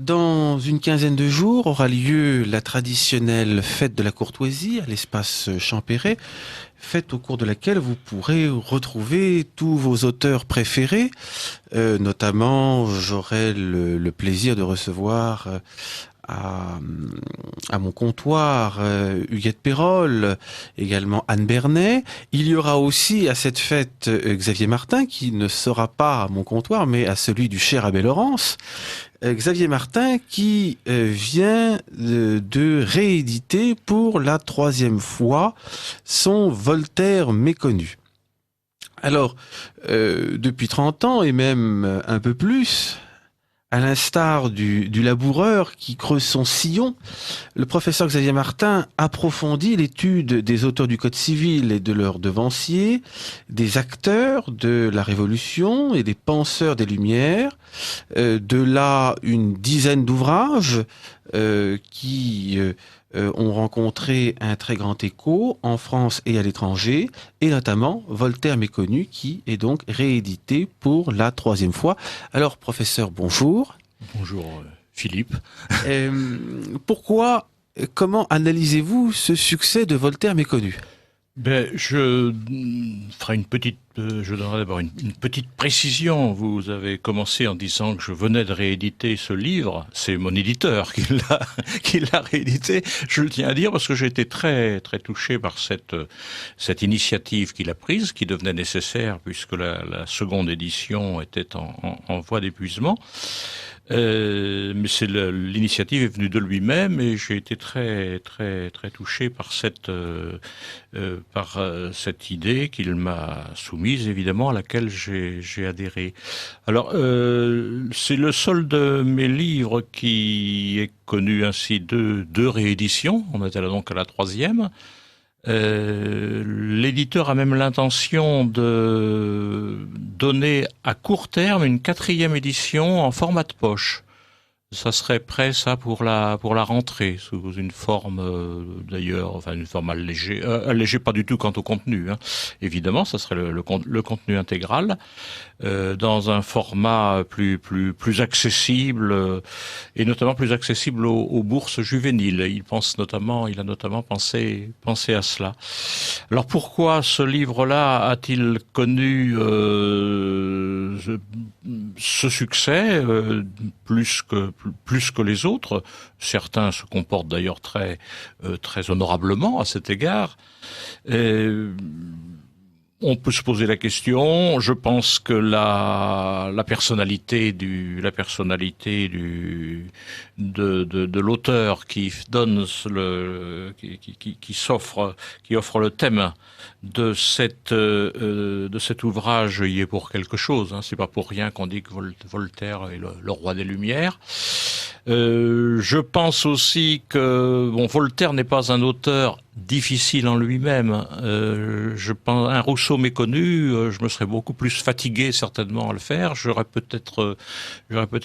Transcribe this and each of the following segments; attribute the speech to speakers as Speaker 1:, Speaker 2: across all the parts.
Speaker 1: Dans une quinzaine de jours aura lieu la traditionnelle fête de la courtoisie à l'espace Champéret, fête au cours de laquelle vous pourrez retrouver tous vos auteurs préférés. Notamment, j'aurai le plaisir de recevoir à, à mon comptoir Huguette Pérol, également Anne Bernet. Il y aura aussi à cette fête Xavier Martin, qui ne sera pas à mon comptoir, mais à celui du cher Abbé Laurence. Xavier Martin qui vient de rééditer pour la troisième fois son Voltaire méconnu. Alors, depuis 30 ans et même un peu plus, à l'instar du laboureur qui creuse son sillon, le professeur Xavier Martin approfondit l'étude des auteurs du Code civil et de leurs devanciers, des acteurs de la Révolution et des penseurs des Lumières. De là, une dizaine d'ouvrages qui ont rencontré un très grand écho en France et à l'étranger, et notamment Voltaire méconnu, qui est donc réédité pour la troisième fois. Alors, professeur, bonjour.
Speaker 2: Bonjour Philippe.
Speaker 1: Pourquoi, comment analysez-vous ce succès de Voltaire méconnu?
Speaker 2: Je ferai je donnerai d'abord une petite précision. Vous avez commencé en disant que je venais de rééditer ce livre. C'est mon éditeur qui l'a réédité. Je le tiens à dire parce que j'ai été très très touché par cette initiative qu'il a prise, qui devenait nécessaire puisque la seconde édition était en voie d'épuisement. Mais l'initiative est venue de lui-même et j'ai été très très très touché par cette idée qu'il m'a soumise, évidemment, à laquelle j'ai adhéré. Alors c'est le seul de mes livres qui ait connu ainsi deux rééditions. On était là donc à la troisième. L'éditeur a même l'intention de donner à court terme une quatrième édition en format de poche. Ça serait prêt, ça, pour la rentrée, sous une forme, d'ailleurs, enfin, une forme allégée pas du tout quant au contenu, hein. Évidemment, ça serait le contenu intégral, dans un format plus accessible, et notamment plus accessible aux bourses juvéniles. Il a notamment pensé à cela. Alors, pourquoi ce livre-là a-t-il connu, ce succès, plus que les autres? Certains se comportent d'ailleurs très honorablement à cet égard. On peut se poser la question. Je pense que la personnalité de l'auteur qui offre le thème de cet ouvrage y est pour quelque chose, hein. C'est pas pour rien qu'on dit que Voltaire est le roi des Lumières. Je pense aussi que Voltaire n'est pas un auteur difficile en lui-même. Je pense un Rousseau méconnu, je me serais beaucoup plus fatigué certainement à le faire. J'aurais peut-être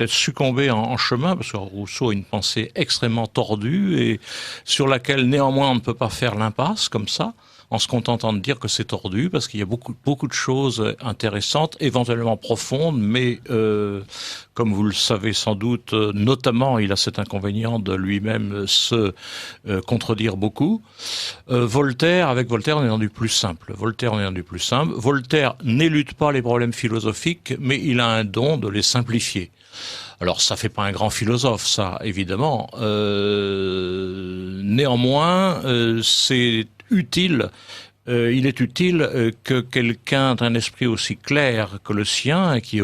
Speaker 2: succombé en chemin, parce que Rousseau a une pensée extrêmement tordue et sur laquelle néanmoins on ne peut pas faire l'impasse comme ça, en se contentant de dire que c'est tordu, parce qu'il y a beaucoup de choses intéressantes, éventuellement profondes, mais comme vous le savez sans doute, notamment, il a cet inconvénient de lui-même se contredire beaucoup. Avec Voltaire, on est dans du plus simple. Voltaire n'élude pas les problèmes philosophiques, mais il a un don de les simplifier. Alors, ça fait pas un grand philosophe, ça, évidemment. Néanmoins, c'est utile. Il est utile que quelqu'un d'un esprit aussi clair que le sien, qui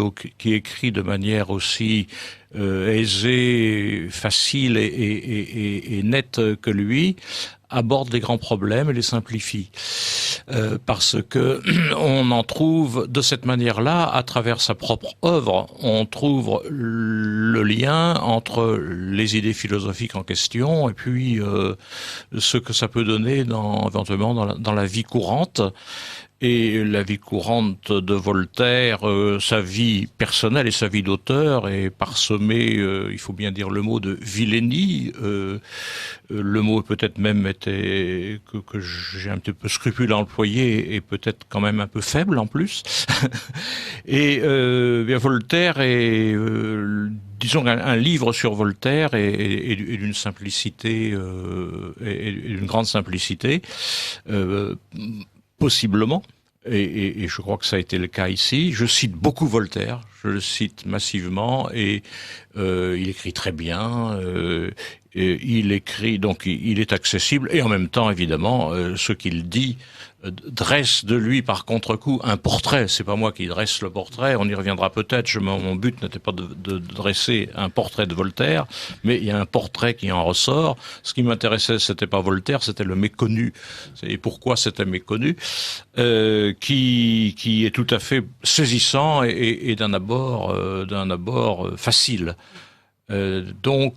Speaker 2: écrit de manière aussi aisée, facile et nette que lui, aborde les grands problèmes et les simplifie. Parce que on en trouve de cette manière-là, à travers sa propre œuvre, on trouve le lien entre les idées philosophiques en question et puis ce que ça peut donner éventuellement dans la vie courante. Et la vie courante de Voltaire, sa vie personnelle et sa vie d'auteur est parsemée, il faut bien dire le mot, de vilainie. Le mot peut-être même que j'ai un petit peu scrupule à employer, et peut-être quand même un peu faible en plus. Et bien Voltaire est disons un livre sur Voltaire est d'une simplicité et d'une grande simplicité, possiblement. Et je crois que ça a été le cas ici. Je cite beaucoup Voltaire, je le cite massivement, et il écrit très bien. Et il écrit, donc il est accessible, et en même temps, évidemment, ce qu'il dit dresse de lui par contre-coup un portrait. C'est pas moi qui dresse le portrait, on y reviendra peut-être. Mon but n'était pas de dresser un portrait de Voltaire, mais il y a un portrait qui en ressort. Ce qui m'intéressait, c'était pas Voltaire, c'était le méconnu. Et pourquoi c'était méconnu, qui est tout à fait saisissant et d'un abord facile. On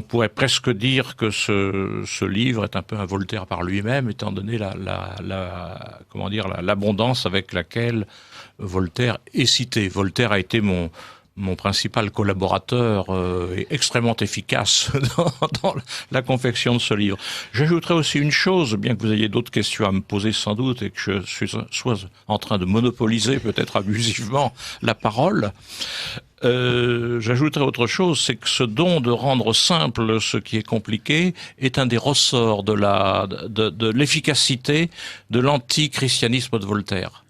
Speaker 2: pourrait presque dire que ce livre est un peu un Voltaire par lui-même, étant donné l'abondance avec laquelle Voltaire est cité. Voltaire a été mon principal collaborateur est extrêmement efficace dans la confection de ce livre. J'ajouterai aussi une chose, bien que vous ayez d'autres questions à me poser sans doute et que je sois en train de monopoliser peut-être abusivement la parole. J'ajouterai autre chose, c'est que ce don de rendre simple ce qui est compliqué est un des ressorts de l'efficacité de l'antichristianisme de Voltaire.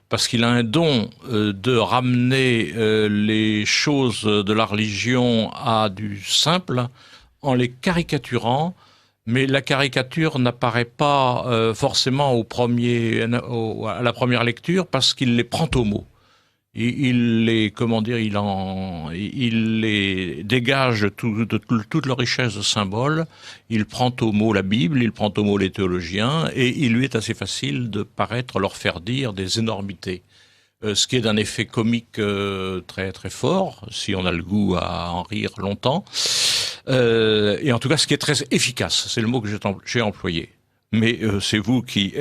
Speaker 2: Parce qu'il a un don de ramener les choses de la religion à du simple en les caricaturant, mais la caricature n'apparaît pas forcément à la première lecture parce qu'il les prend au mot. Il les dégage toute leur richesse de symboles. Il prend au mot la Bible, il prend au mot les théologiens, et il lui est assez facile de paraître leur faire dire des énormités. Ce qui est d'un effet comique très très fort, si on a le goût à en rire longtemps. Et en tout cas, ce qui est très efficace, c'est le mot que j'ai employé. Mais c'est vous qui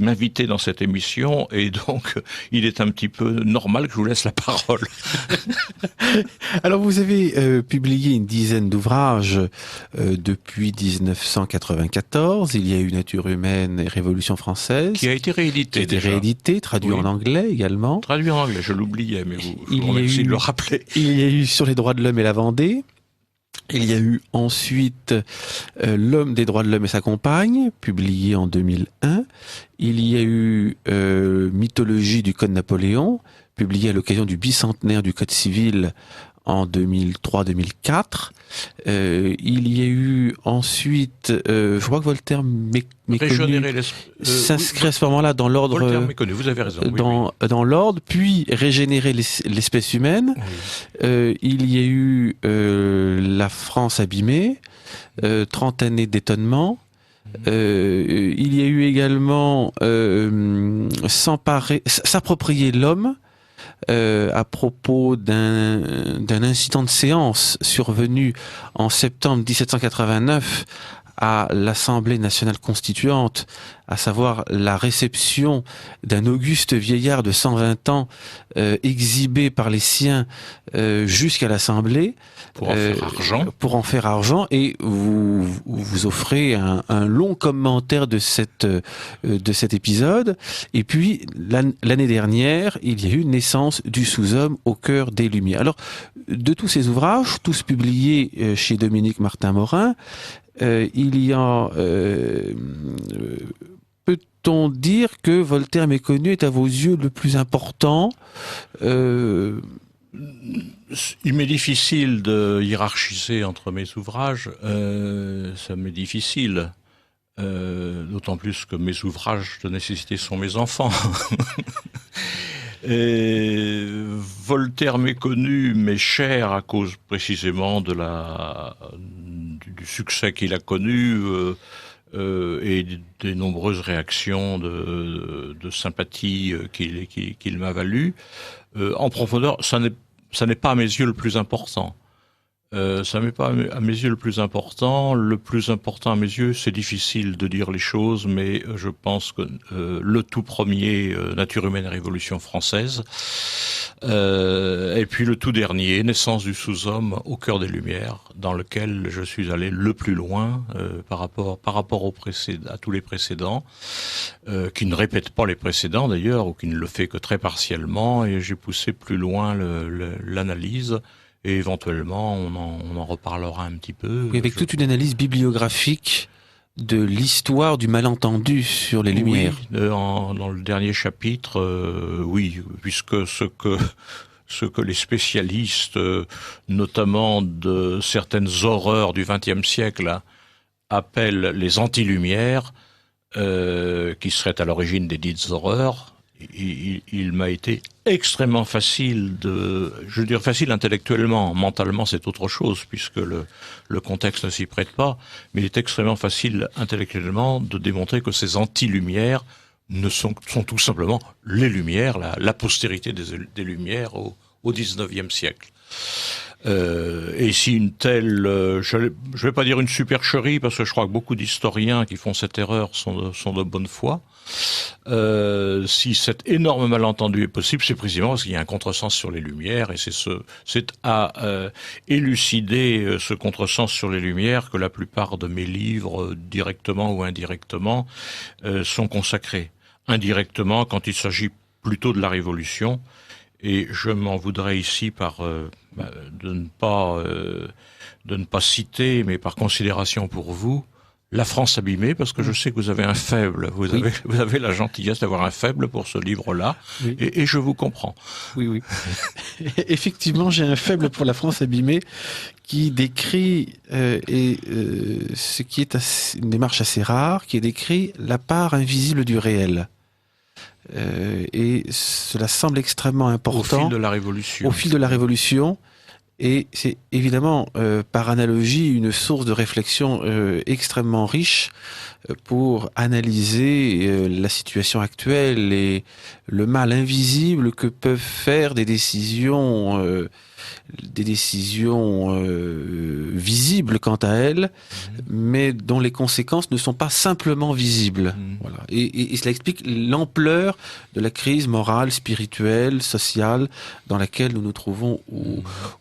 Speaker 2: m'invitez dans cette émission, et donc il est un petit peu normal que je vous laisse la parole.
Speaker 1: Alors vous avez publié une dizaine d'ouvrages depuis 1994. Il y a eu Nature humaine et Révolution française.
Speaker 2: Qui a été réédité.
Speaker 1: Traduit en anglais également.
Speaker 2: Traduit en anglais, je l'oubliais, mais vous remercie de le rappeler.
Speaker 1: Il y a eu Sur les droits de l'homme et la Vendée. Il y a eu ensuite L'homme des droits de l'homme et sa compagne, publié en 2001. Il y a eu Mythologie du Code Napoléon, publié à l'occasion du bicentenaire du Code civil en 2003-2004. Il y a eu ensuite, je crois que Voltaire méconnu s'inscrit à ce moment-là dans l'ordre.
Speaker 2: Voltaire méconnu, vous avez raison.
Speaker 1: Dans l'ordre, puis Régénérer l'espèce humaine. Oui. Il y a eu La France abîmée, 30 années d'étonnement. Il y a eu également S'approprier l'homme. À propos d'un incident de séance survenu en septembre 1789 à l'Assemblée nationale constituante, à savoir la réception d'un auguste vieillard de 120 ans exhibé par les siens jusqu'à l'Assemblée pour en faire argent, et vous offrez un long commentaire de cet épisode. Et puis l'année dernière, il y a eu Naissance du sous-homme au cœur des Lumières. Alors, de tous ces ouvrages, tous publiés chez Dominique Martin-Morin, il y a peut-on dire que Voltaire méconnu est à vos yeux le plus important?
Speaker 2: Il m'est difficile de hiérarchiser entre mes ouvrages, ça m'est difficile, d'autant plus que mes ouvrages de nécessité sont mes enfants. Voltaire méconnu, mais cher à cause précisément du succès qu'il a connu et des nombreuses réactions de sympathie qu'il m'a valu. En profondeur, ça n'est pas à mes yeux le plus important. Ça n'est pas à mes yeux le plus important. Le plus important à mes yeux, c'est difficile de dire les choses, mais je pense que le tout premier, Nature humaine et Révolution française, Et puis le tout dernier, Naissance du sous-homme au cœur des Lumières, dans lequel je suis allé le plus loin par rapport à tous les précédents, qui ne répètent pas les précédents d'ailleurs, ou qui ne le fait que très partiellement, et j'ai poussé plus loin l'analyse. Et éventuellement, on en reparlera un petit peu.
Speaker 1: Oui, avec toute une analyse bibliographique de l'histoire du malentendu sur les Lumières.
Speaker 2: Oui, dans le dernier chapitre, oui, puisque ce que les spécialistes, notamment de certaines horreurs du XXe siècle, appellent les anti-lumières, qui seraient à l'origine des dites horreurs, il m'a été extrêmement facile je veux dire facile intellectuellement, mentalement c'est autre chose puisque le contexte ne s'y prête pas, mais il est extrêmement facile intellectuellement de démontrer que ces anti-lumières sont tout simplement les Lumières, la postérité des Lumières au XIXe siècle. Et si une telle, je vais pas dire une supercherie parce que je crois que beaucoup d'historiens qui font cette erreur sont de bonne foi. Si cet énorme malentendu est possible, c'est précisément parce qu'il y a un contresens sur les Lumières, et c'est à élucider ce contresens sur les Lumières que la plupart de mes livres, directement ou indirectement, sont consacrés. Indirectement, quand il s'agit plutôt de la Révolution, et je m'en voudrais ici de ne pas citer, mais par considération pour vous, La France abîmée, parce que je sais que vous avez un faible, vous avez la gentillesse d'avoir un faible pour ce livre-là, oui. Et je vous comprends.
Speaker 1: Oui. Effectivement, j'ai un faible pour La France abîmée, qui décrit, ce qui est une démarche assez rare, qui décrit la part invisible du réel. Et cela semble extrêmement important.
Speaker 2: Au fil de la Révolution.
Speaker 1: Au fil de la Révolution. Et c'est évidemment, par analogie, une source de réflexion extrêmement riche pour analyser la situation actuelle et le mal invisible que peuvent faire des décisions visibles quant à elles, mais dont les conséquences ne sont pas simplement visibles. Voilà. Et cela explique l'ampleur de la crise morale, spirituelle, sociale dans laquelle nous nous trouvons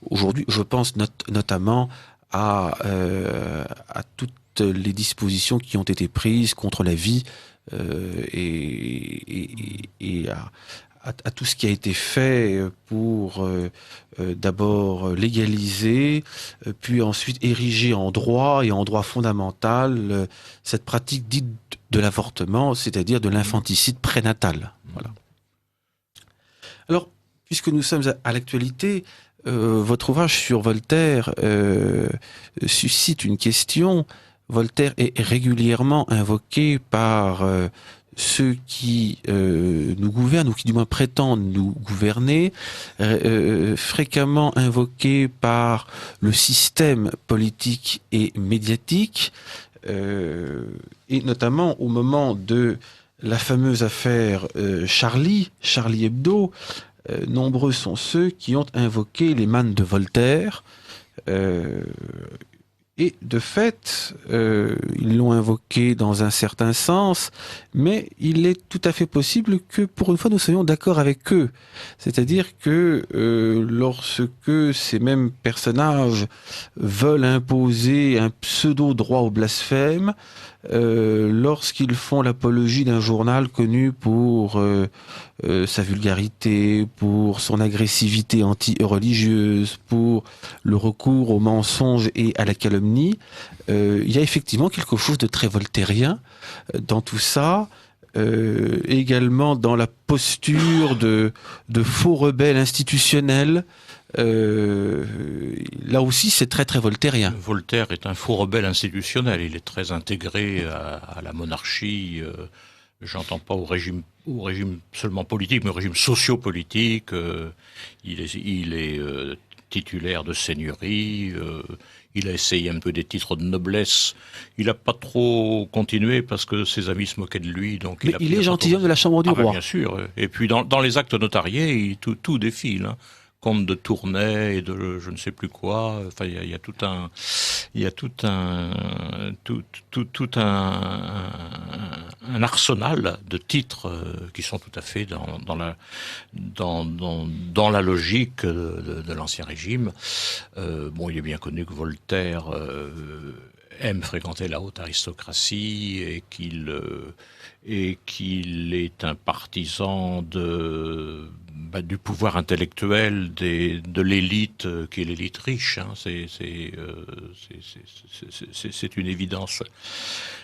Speaker 1: aujourd'hui. Je pense notamment à toutes les dispositions qui ont été prises contre la vie et à tout ce qui a été fait pour d'abord légaliser, puis ensuite ériger en droit et en droit fondamental cette pratique dite de l'avortement, c'est-à-dire de l'infanticide prénatal. Voilà. Alors, puisque nous sommes à l'actualité, votre ouvrage sur Voltaire suscite une question. Voltaire est régulièrement invoqué par ceux qui nous gouvernent, ou qui du moins prétendent nous gouverner, fréquemment invoqué par le système politique et médiatique, et notamment au moment de la fameuse affaire Charlie Hebdo, nombreux sont ceux qui ont invoqué les mannes de Voltaire, et de fait, ils l'ont invoqué dans un certain sens, mais il est tout à fait possible que pour une fois nous soyons d'accord avec eux. C'est-à-dire que lorsque ces mêmes personnages veulent imposer un pseudo-droit au blasphème, lorsqu'ils font l'apologie d'un journal connu pour sa vulgarité, pour son agressivité anti-religieuse, pour le recours au mensonge et à la calomnie, il y a effectivement quelque chose de très voltairien dans tout ça, également dans la posture de faux rebelles institutionnels. Là aussi, c'est très très voltairien.
Speaker 2: Voltaire est un faux rebelle institutionnel. Il est très intégré à la monarchie. J'entends pas au régime seulement politique, mais au régime socio-politique. Il est titulaire de seigneurie. Il a essayé un peu des titres de noblesse. Il n'a pas trop continué parce que ses amis se moquaient de lui. Donc
Speaker 1: mais il est gentilhomme de la Chambre du Roi.
Speaker 2: Bien sûr. Et puis dans les actes notariés, tout défile. Hein. Comte de Tournai et de je ne sais plus quoi. Enfin, il y a tout un arsenal de titres qui sont tout à fait dans la logique de l'Ancien Régime. Bon, il est bien connu que Voltaire aime fréquenter la haute aristocratie et qu'il est un partisan du pouvoir intellectuel de l'élite qui est l'élite riche. Hein. C'est une évidence.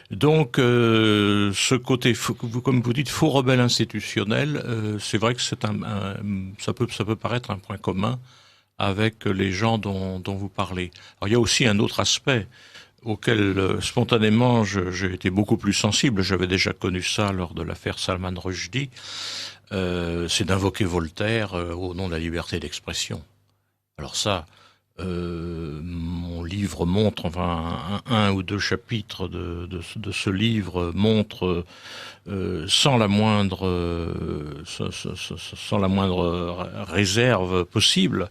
Speaker 2: Donc, ce côté, comme vous dites, faux rebelle institutionnel, c'est vrai que ça peut paraître un point commun avec les gens dont vous parlez. Alors, il y a aussi un autre aspect auquel spontanément j'ai été beaucoup plus sensible. J'avais déjà connu ça lors de l'affaire Salman Rushdie. C'est d'invoquer Voltaire au nom de la liberté d'expression. Alors ça, mon livre montre, enfin un ou deux chapitres de ce livre montrent sans la moindre réserve possible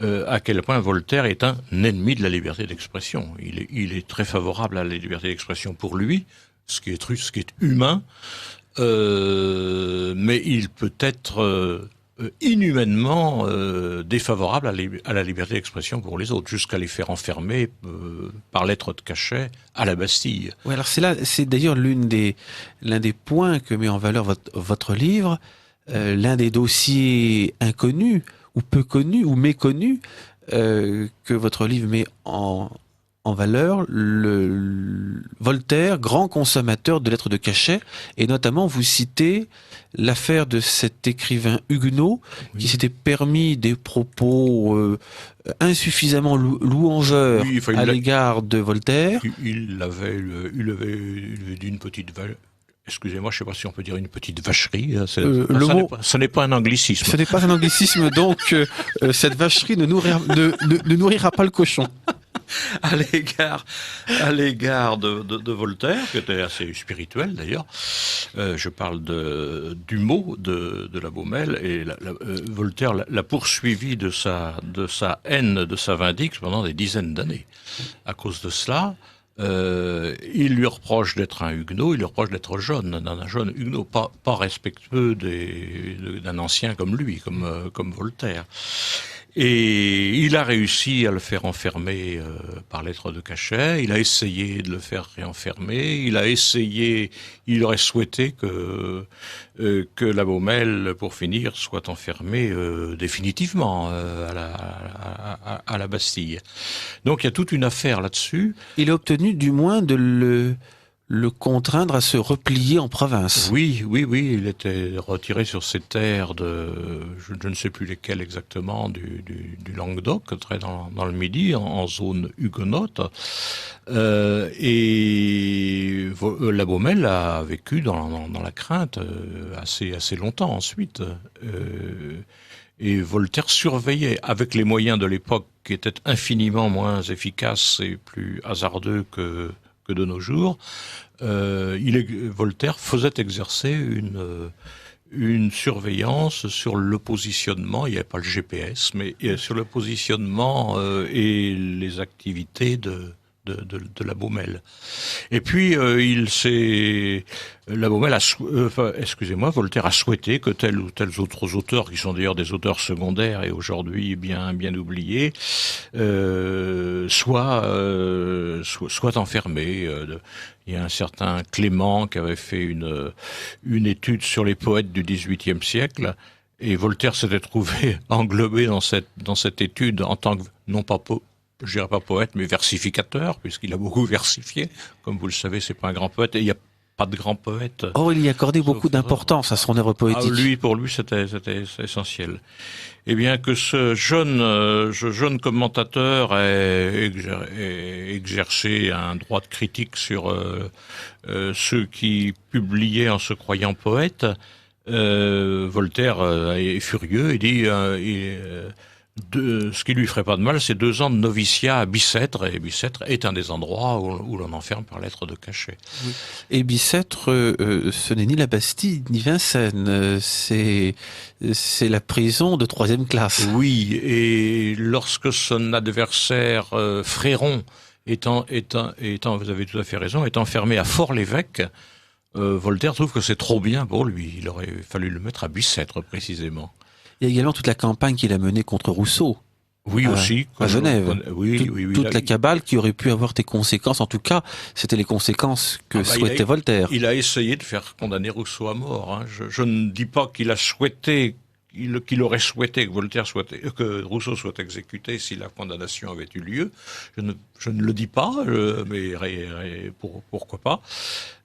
Speaker 2: à quel point Voltaire est un ennemi de la liberté d'expression. Il est très favorable à la liberté d'expression pour lui, ce qui est humain, mais il peut être inhumainement défavorable à la liberté d'expression pour les autres, jusqu'à les faire enfermer par lettre de cachet à la Bastille.
Speaker 1: Oui, alors c'est d'ailleurs l'un des points que met en valeur votre livre, l'un des dossiers inconnus ou peu connus ou méconnus que votre livre met en valeur, Voltaire, grand consommateur de lettres de cachet, et notamment vous citez l'affaire de cet écrivain huguenot qui s'était permis des propos insuffisamment louangeurs à l'égard de Voltaire.
Speaker 2: Il avait dit une petite excusez-moi, je ne sais pas si on peut dire une petite vacherie. Ce n'est pas un anglicisme.
Speaker 1: Ce n'est pas un anglicisme, donc cette vacherie ne nourrira pas le cochon.
Speaker 2: À l'égard de Voltaire, qui était assez spirituel d'ailleurs. Je parle du mot de la Baumelle, et Voltaire l'a poursuivi de sa haine, de sa vindicte pendant des dizaines d'années. À cause de cela, il lui reproche d'être un huguenot, il lui reproche d'être un jeune huguenot, pas respectueux d'un ancien comme lui, comme Voltaire. Et il a réussi à le faire enfermer par lettre de cachet. Il a essayé de le faire réenfermer. Il aurait souhaité que la Baumelle, pour finir, soit enfermée définitivement à la Bastille. Donc il y a toute une affaire là-dessus.
Speaker 1: Il a obtenu du moins de le contraindre à se replier en province.
Speaker 2: Oui, il était retiré sur ses terres je ne sais plus lesquelles exactement, du Languedoc, très dans le Midi, en zone huguenote. Et la Baumelle a vécu dans la crainte assez longtemps ensuite. Et Voltaire surveillait, avec les moyens de l'époque qui étaient infiniment moins efficaces et plus hasardeux que de nos jours, Voltaire faisait exercer une surveillance sur le positionnement, il n'y avait pas le GPS, mais sur le positionnement et les activités de la Baumelle. Et puis Voltaire a souhaité que tels ou tels autres auteurs, qui sont d'ailleurs des auteurs secondaires et aujourd'hui bien oubliés, soient enfermés. Il y a un certain Clément qui avait fait une étude sur les poètes du XVIIIe siècle, et Voltaire s'était trouvé englobé dans cette étude en tant que, non pas je dirais pas poète, mais versificateur, puisqu'il a beaucoup versifié. Comme vous le savez, c'est pas un grand poète, et il n'y a pas de grand poète.
Speaker 1: Oh, il y accordait beaucoup d'importance à son œuvre poétique.
Speaker 2: Pour lui, c'était essentiel. Eh bien, que ce jeune commentateur ait exercé un droit de critique sur ceux qui publiaient en se croyant poètes, Voltaire est furieux et dit ce qui lui ferait pas de mal, c'est 2 ans de noviciat à Bicêtre, et Bicêtre est un des endroits où l'on enferme par lettre de cachet.
Speaker 1: Oui. Et Bicêtre, ce n'est ni la Bastille ni Vincennes, c'est la prison de 3e classe.
Speaker 2: Oui, et lorsque son adversaire Fréron vous avez tout à fait raison, est enfermé à Fort-l'Évêque, Voltaire trouve que c'est trop bien pour lui. Il aurait fallu le mettre à Bicêtre, précisément.
Speaker 1: Il y a également toute la campagne qu'il a menée contre Rousseau.
Speaker 2: Oui, aussi.
Speaker 1: À Genève.
Speaker 2: Oui.
Speaker 1: Toute la cabale qui aurait pu avoir des conséquences. En tout cas, c'était les conséquences que souhaitait Voltaire.
Speaker 2: Il a essayé de faire condamner Rousseau à mort. Hein. Je ne dis pas qu'il a souhaité, qu'il aurait souhaité que Rousseau soit exécuté si la condamnation avait eu lieu. Je ne le dis pas, mais pourquoi pas.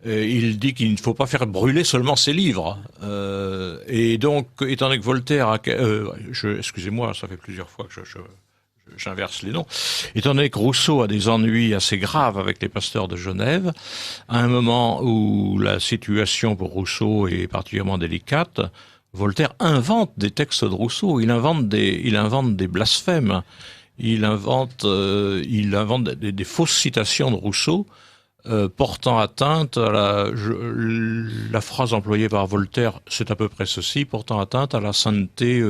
Speaker 2: Il dit qu'il ne faut pas faire brûler seulement ses livres. Et donc, étant donné que Voltaire excusez-moi, ça fait plusieurs fois que j'inverse les noms. Étant donné que Rousseau a des ennuis assez graves avec les pasteurs de Genève, à un moment où la situation pour Rousseau est particulièrement délicate, Voltaire invente des textes de Rousseau, il invente des blasphèmes, il invente des fausses citations de Rousseau, portant atteinte à la phrase employée par Voltaire, c'est à peu près ceci, portant atteinte à la sainteté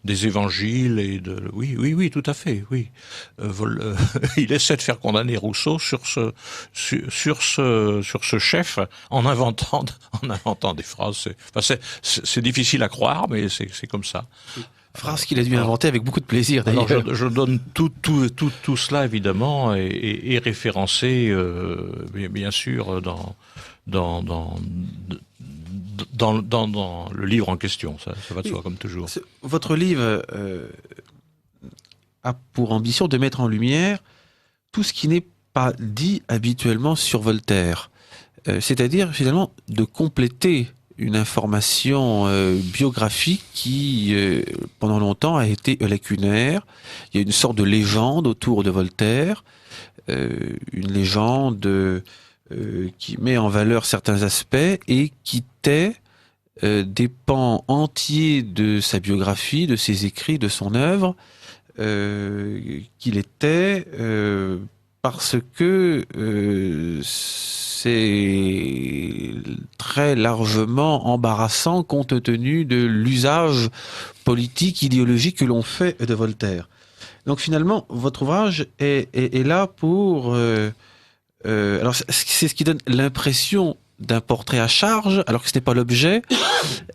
Speaker 2: des évangiles et de oui tout à fait oui. Il essaie de faire condamner Rousseau sur ce chef en inventant des phrases. C'est difficile à croire, mais c'est comme ça.
Speaker 1: Phrase qu'il a dû inventer avec beaucoup de plaisir d'ailleurs.
Speaker 2: Alors je donne tout cela évidemment est référencé bien sûr dans le livre en question. Ça va de soi comme toujours.
Speaker 1: Votre livre a pour ambition de mettre en lumière tout ce qui n'est pas dit habituellement sur Voltaire. C'est-à-dire finalement de compléter une information biographique qui, pendant longtemps, a été lacunaire. Il y a une sorte de légende autour de Voltaire, une légende qui met en valeur certains aspects et qui tait des pans entiers de sa biographie, de ses écrits, de son œuvre, qu'il était parce que c'est très largement embarrassant compte tenu de l'usage politique, idéologique que l'on fait de Voltaire. Donc finalement, votre ouvrage est là pour... alors c'est ce qui donne l'impression d'un portrait à charge, alors que ce n'est pas l'objet.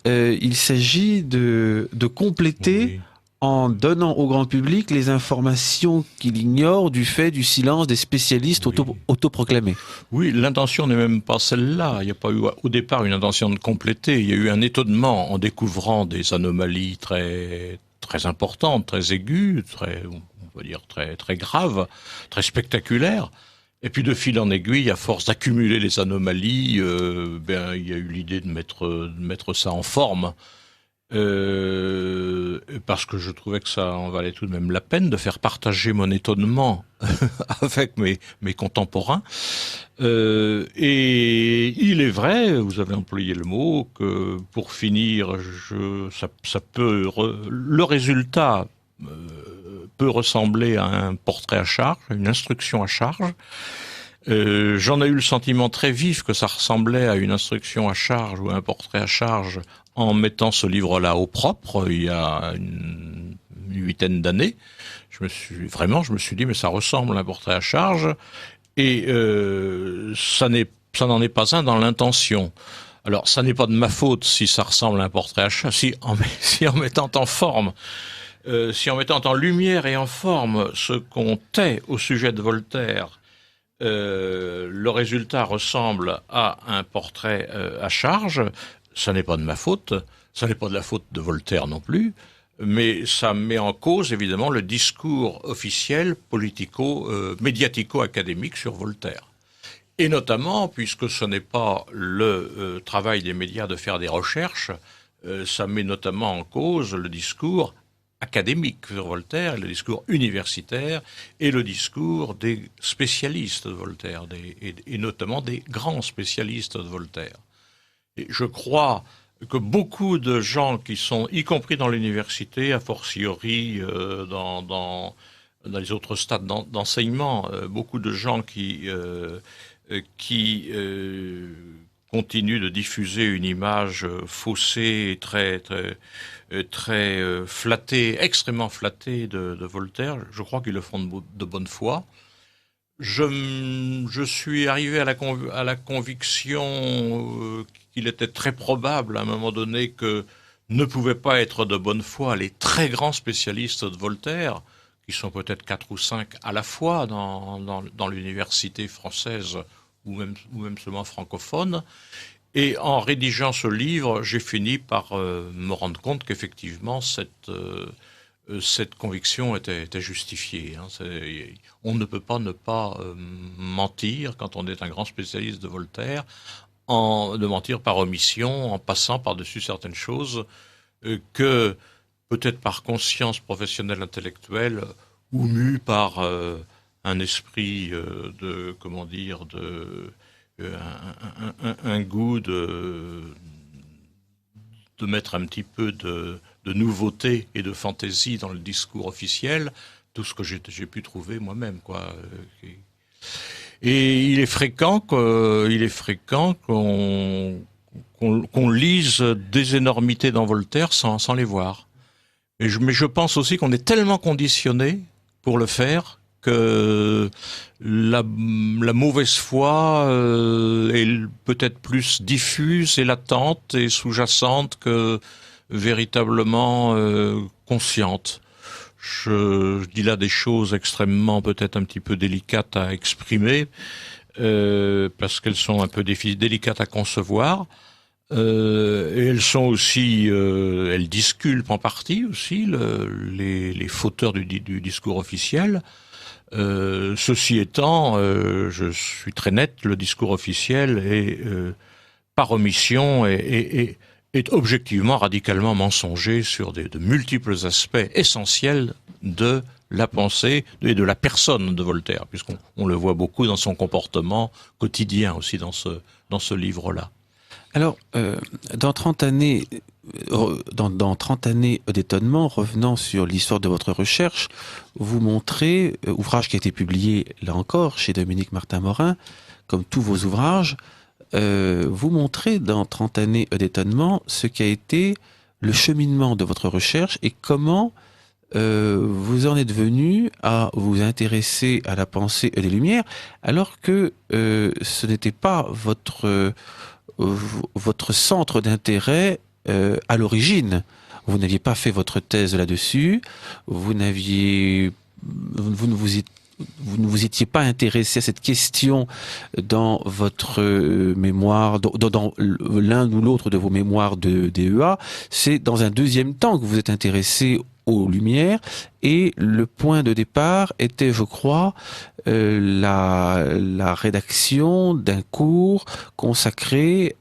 Speaker 1: Il s'agit de compléter... Oui. En donnant au grand public les informations qu'il ignore du fait du silence des spécialistes autoproclamés.
Speaker 2: Oui, l'intention n'est même pas celle-là. Il n'y a pas eu au départ une intention de compléter. Il y a eu un étonnement en découvrant des anomalies très, très importantes, très aiguës, on va dire très graves, très spectaculaires. Et puis de fil en aiguille, à force d'accumuler les anomalies, il y a eu l'idée de mettre ça en forme. Parce que je trouvais que ça en valait tout de même la peine de faire partager mon étonnement avec mes contemporains. Et il est vrai, vous avez employé le mot, que pour finir, le résultat peut ressembler à un portrait à charge, une instruction à charge. J'en ai eu le sentiment très vif que ça ressemblait à une instruction à charge ou à un portrait à charge en mettant ce livre-là au propre, il y a une 8aine d'années. Je me suis dit, mais ça ressemble à un portrait à charge, et ça n'en est pas un dans l'intention. Alors, ça n'est pas de ma faute si ça ressemble à un portrait à charge, si en mettant en forme, si en mettant en lumière et en forme ce qu'on tait au sujet de Voltaire, le résultat ressemble à un portrait à charge. Ça n'est pas de ma faute, ça n'est pas de la faute de Voltaire non plus, mais ça met en cause évidemment le discours officiel médiatico-académique sur Voltaire. Et notamment, puisque ce n'est pas le travail des médias de faire des recherches, ça met notamment en cause le discours académique sur Voltaire, le discours universitaire et le discours des spécialistes de Voltaire, et notamment des grands spécialistes de Voltaire. Et je crois que beaucoup de gens qui sont, y compris dans l'université, a fortiori dans les autres stades d'enseignement, beaucoup de gens qui continuent de diffuser une image faussée, très flattée, extrêmement flattée de Voltaire. Je crois qu'ils le font de bonne foi. Je suis arrivé à la conviction qu'il était très probable à un moment donné que ne pouvaient pas être de bonne foi les très grands spécialistes de Voltaire, qui sont peut-être 4 ou 5 à la fois dans l'université française ou même seulement francophone. Et en rédigeant ce livre, j'ai fini par me rendre compte qu'effectivement, cette conviction était justifiée. Hein. On ne peut pas ne pas mentir quand on est un grand spécialiste de Voltaire, de mentir par omission, en passant par-dessus certaines choses que, peut-être par conscience professionnelle intellectuelle, ou mue par un esprit un goût de mettre un petit peu de nouveauté et de fantaisie dans le discours officiel, tout ce que j'ai pu trouver moi-même, quoi. Et il est fréquent qu'on lise des énormités dans Voltaire sans les voir. Mais je pense aussi qu'on est tellement conditionné pour le faire que la mauvaise foi est peut-être plus diffuse et latente et sous-jacente que véritablement consciente. Je dis là des choses extrêmement peut-être un petit peu délicates à exprimer parce qu'elles sont un peu délicates à concevoir. Et elles sont aussi, elles disculpent en partie aussi les fauteurs du discours officiel. Ceci étant, je suis très net, le discours officiel est par omission est objectivement radicalement mensonger sur de multiples aspects essentiels de la pensée et de la personne de Voltaire, puisqu'on le voit beaucoup dans son comportement quotidien aussi dans ce livre-là.
Speaker 1: Alors, dans 30 années, dans 30 années d'étonnement, revenant sur l'histoire de votre recherche, vous montrez, ouvrage qui a été publié, là encore, chez Dominique Martin-Morin, comme tous vos ouvrages, vous montrez dans 30 années d'étonnement ce qu'a été le cheminement de votre recherche et comment vous en êtes venu à vous intéresser à la pensée des Lumières, alors que ce n'était pas votre centre d'intérêt à l'origine. Vous n'aviez pas fait votre thèse là-dessus, vous ne vous étiez pas intéressé à cette question dans votre mémoire, dans l'un ou l'autre de vos mémoires de DEA. C'est dans un deuxième temps que vous êtes intéressé aux Lumières, et le point de départ était, je crois, la rédaction d'un cours consacré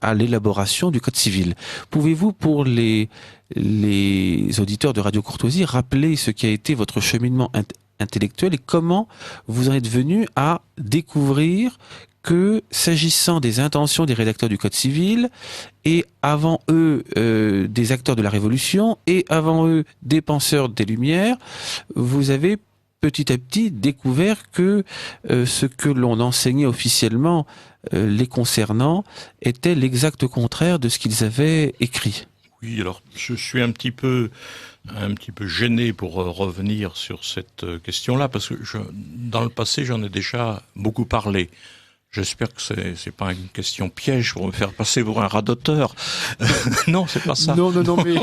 Speaker 1: à l'élaboration du Code civil. Pouvez-vous, pour les auditeurs de Radio Courtoisie, rappeler ce qui a été votre cheminement intellectuel et comment vous en êtes venu à découvrir que, s'agissant des intentions des rédacteurs du Code civil, et avant eux des acteurs de la Révolution, et avant eux des penseurs des Lumières, vous avez petit à petit découvert que ce que l'on enseignait officiellement les concernant était l'exact contraire de ce qu'ils avaient écrit.
Speaker 2: Oui, alors je suis un petit peu gêné pour revenir sur cette question-là, parce que dans le passé, j'en ai déjà beaucoup parlé. J'espère que c'est pas une question piège pour me faire passer pour un radoteur. Non, c'est pas ça.
Speaker 1: Non, mais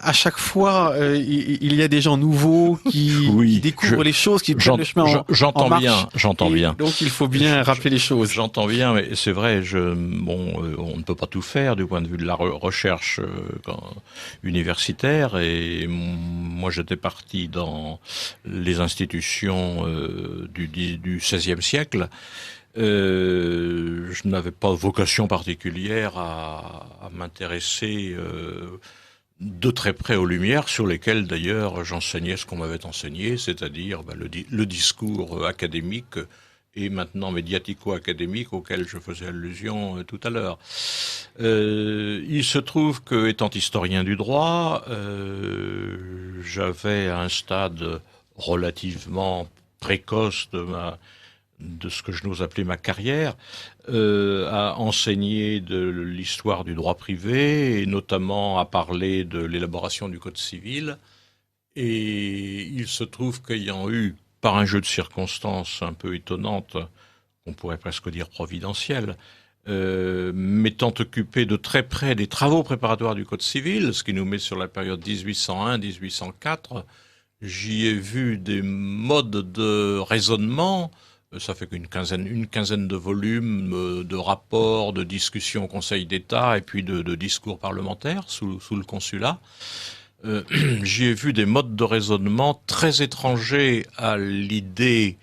Speaker 1: à chaque fois, il y a des gens nouveaux qui découvrent les choses, qui prennent le chemin en marche.
Speaker 2: J'entends bien.
Speaker 1: Donc il faut bien rappeler les choses.
Speaker 2: J'entends bien, mais c'est vrai, on ne peut pas tout faire du point de vue de la recherche universitaire, et moi j'étais parti dans les institutions du XVIe siècle. Je n'avais pas vocation particulière à m'intéresser de très près aux Lumières, sur lesquelles d'ailleurs j'enseignais ce qu'on m'avait enseigné, c'est-à-dire le discours académique et maintenant médiatico-académique auquel je faisais allusion tout à l'heure. Il se trouve que, étant historien du droit, j'avais à un stade relativement précoce de ce que je n'ose appeler ma carrière, à enseigner de l'histoire du droit privé, et notamment à parler de l'élaboration du Code civil. Et il se trouve qu'ayant eu par un jeu de circonstances un peu étonnante, on pourrait presque dire providentielle, m'étant occupé de très près des travaux préparatoires du Code civil, ce qui nous met sur la période 1801-1804, j'y ai vu des modes de raisonnement. Ça fait une quinzaine de volumes de rapports, de discussions au Conseil d'État et puis de discours parlementaires sous le consulat. J'y ai vu des modes de raisonnement très étrangers à l'idée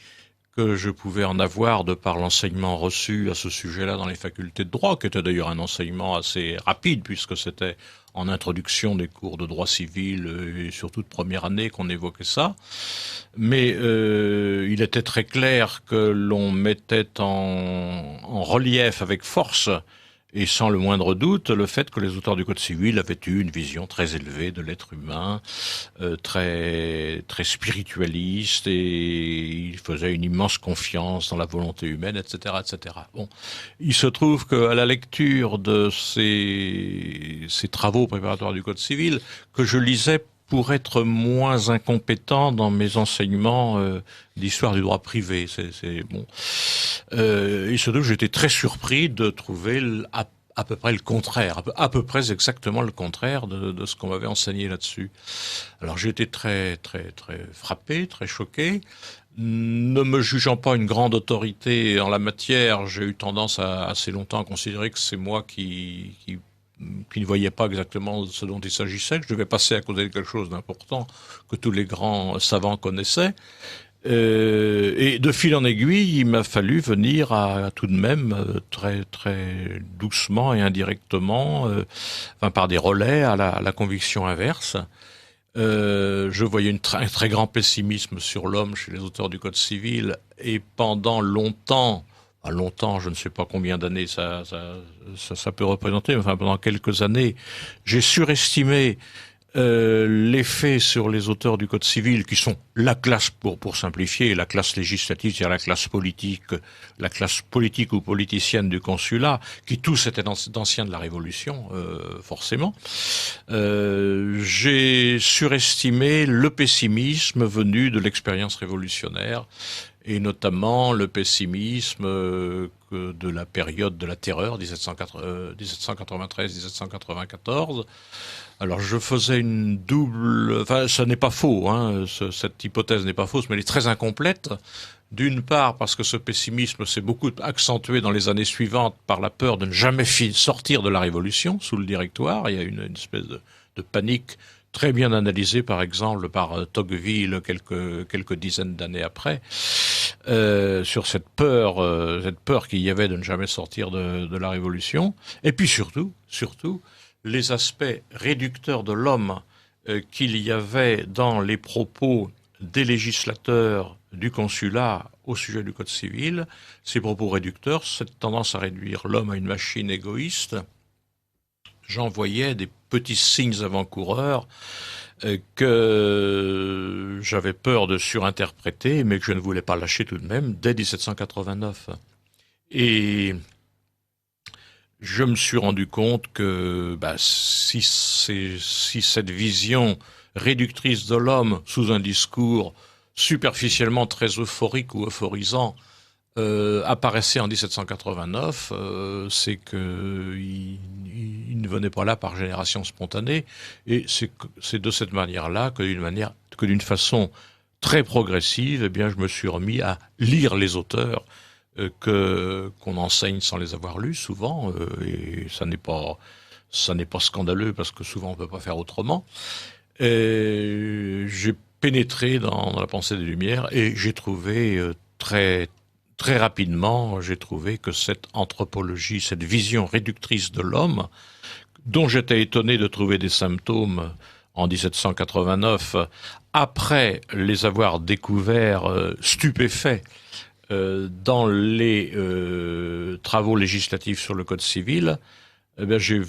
Speaker 2: que je pouvais en avoir de par l'enseignement reçu à ce sujet-là dans les facultés de droit, qui était d'ailleurs un enseignement assez rapide, puisque c'était en introduction des cours de droit civil et surtout de première année qu'on évoquait ça. Mais il était très clair que l'on mettait en relief avec force et sans le moindre doute le fait que les auteurs du Code civil avaient eu une vision très élevée de l'être humain, très spiritualiste, et ils faisaient une immense confiance dans la volonté humaine, etc., etc. Bon, il se trouve qu'à la lecture de ces travaux préparatoires du Code civil, que je lisais pour être moins incompétent dans mes enseignements d'histoire du droit privé. C'est bon. Il se trouve que j'étais très surpris de trouver à peu près le contraire, à peu près exactement le contraire de ce qu'on m'avait enseigné là-dessus. Alors j'ai été très frappé, très choqué. Ne me jugeant pas une grande autorité en la matière, j'ai eu tendance à assez longtemps à considérer que c'est moi qui ne voyait pas exactement ce dont il s'agissait, que je devais passer à côté de quelque chose d'important que tous les grands savants connaissaient. Et de fil en aiguille, il m'a fallu venir à tout de même très doucement et indirectement, par des relais à la conviction inverse. Je voyais un très grand pessimisme sur l'homme chez les auteurs du Code civil, et pendant longtemps, je ne sais pas combien d'années ça peut représenter, mais enfin pendant quelques années, j'ai surestimé l'effet sur les auteurs du Code civil, qui sont la classe, pour simplifier, la classe législative, c'est-à-dire la classe politique ou politicienne du consulat, qui tous étaient d'anciens de la Révolution, forcément. J'ai surestimé le pessimisme venu de l'expérience révolutionnaire, et notamment le pessimisme de la période de la terreur, 1793-1794. Alors je faisais une double... Enfin, ça n'est pas faux, hein, cette hypothèse n'est pas fausse, mais elle est très incomplète. D'une part, parce que ce pessimisme s'est beaucoup accentué dans les années suivantes par la peur de ne jamais sortir de la Révolution sous le Directoire. Il y a une espèce de panique très bien analysée, par exemple, par Tocqueville quelques dizaines d'années après, sur cette peur qu'il y avait de ne jamais sortir de la Révolution. Et puis surtout, les aspects réducteurs de l'homme qu'il y avait dans les propos des législateurs du consulat au sujet du Code civil, ces propos réducteurs, cette tendance à réduire l'homme à une machine égoïste. J'en voyais des petits signes avant-coureurs que j'avais peur de surinterpréter, mais que je ne voulais pas lâcher tout de même dès 1789. Et je me suis rendu compte que si cette vision réductrice de l'homme sous un discours superficiellement très euphorique ou euphorisant apparaissait en 1789, c'est que il ne venait pas là par génération spontanée, et c'est de cette manière-là que d'une façon très progressive, eh bien, je me suis remis à lire les auteurs qu'on enseigne sans les avoir lus souvent, et ça n'est pas scandaleux parce que souvent on peut pas faire autrement. J'ai pénétré dans la pensée des Lumières, et j'ai trouvé très rapidement, j'ai trouvé que cette anthropologie, cette vision réductrice de l'homme, dont j'étais étonné de trouver des symptômes en 1789, après les avoir découverts stupéfaits dans les travaux législatifs sur le Code civil, eh bien j'ai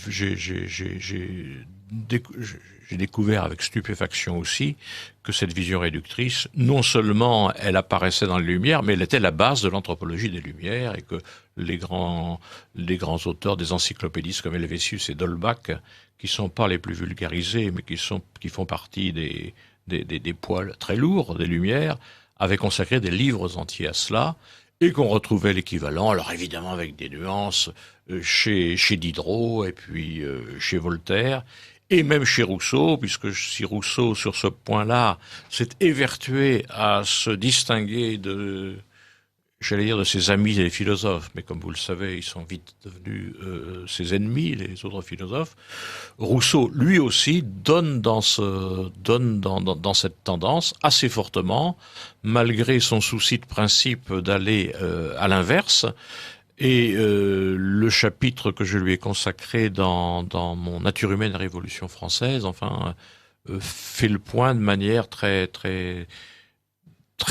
Speaker 2: découvert avec stupéfaction aussi que cette vision réductrice, non seulement elle apparaissait dans les Lumières, mais elle était la base de l'anthropologie des Lumières, et que les grands auteurs des encyclopédistes comme Helvétius et d'Holbach, qui sont pas les plus vulgarisés, mais qui font partie des poids très lourds des Lumières, avait consacré des livres entiers à cela, et qu'on retrouvait l'équivalent, alors évidemment avec des nuances, chez Diderot, et puis chez Voltaire, et même chez Rousseau, puisque si Rousseau, sur ce point-là, s'est évertué à se distinguer de ses amis et les philosophes, mais comme vous le savez, ils sont vite devenus ses ennemis, les autres philosophes. Rousseau, lui aussi, donne dans cette tendance assez fortement, malgré son souci de principe d'aller à l'inverse. Et le chapitre que je lui ai consacré dans mon Nature humaine et Révolution française, fait le point de manière très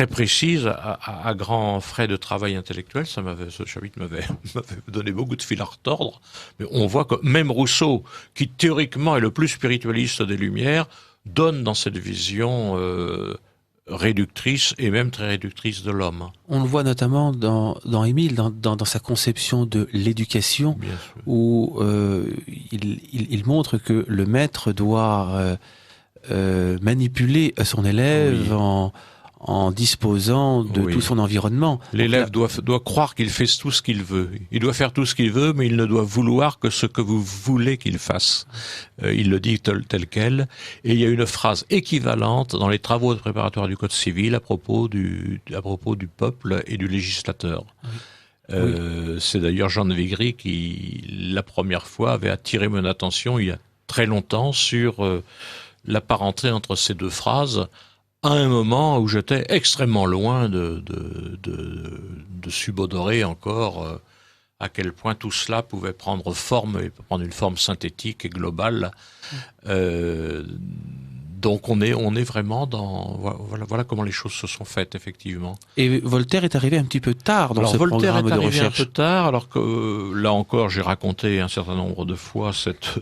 Speaker 2: précise, à grands frais de travail intellectuel. Ce chapitre m'avait donné beaucoup de fil à retordre. Mais on voit que même Rousseau, qui théoriquement est le plus spiritualiste des Lumières, donne dans cette vision réductrice et même très réductrice de l'homme.
Speaker 1: On le voit notamment dans Émile, dans sa conception de l'éducation, où il montre que le maître doit manipuler son élève en disposant de tout son environnement.
Speaker 2: L'élève doit croire qu'il fait tout ce qu'il veut. Il doit faire tout ce qu'il veut, mais il ne doit vouloir que ce que vous voulez qu'il fasse. Il le dit tel quel. Et il y a une phrase équivalente dans les travaux préparatoires du Code civil à propos du peuple et du législateur. C'est d'ailleurs Jean de Vigry qui, la première fois, avait attiré mon attention il y a très longtemps sur la parenté entre ces deux phrases, à un moment où j'étais extrêmement loin de subodorer encore à quel point tout cela pouvait prendre forme, et prendre une forme synthétique et globale. Donc on est vraiment dans... Voilà comment les choses se sont faites, effectivement.
Speaker 1: Et Voltaire est arrivé un petit peu tard dans ce programme de recherche.
Speaker 2: Voltaire est arrivé un peu tard, alors que là encore, j'ai raconté un certain nombre de fois cette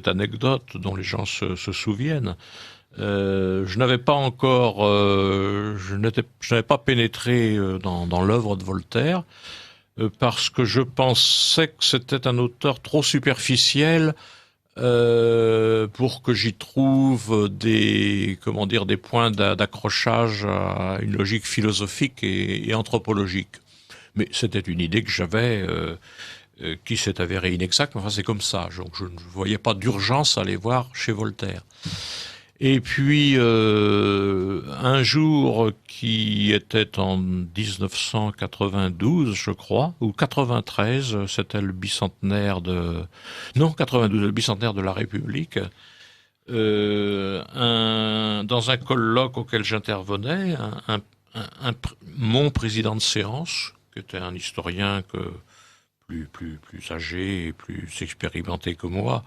Speaker 2: anecdote dont les gens se souviennent. Je n'avais pas pénétré dans l'œuvre de Voltaire parce que je pensais que c'était un auteur trop superficiel pour que j'y trouve des points d'accrochage à une logique philosophique et anthropologique. Mais c'était une idée que j'avais qui s'est avérée inexacte. Enfin, c'est comme ça. Donc, je ne voyais pas d'urgence à aller voir chez Voltaire. Et puis, un jour qui était en 1992, je crois, ou 93, c'était le bicentenaire le bicentenaire de la République, dans un colloque auquel j'intervenais, mon président de séance, qui était un historien plus âgé et plus expérimenté que moi,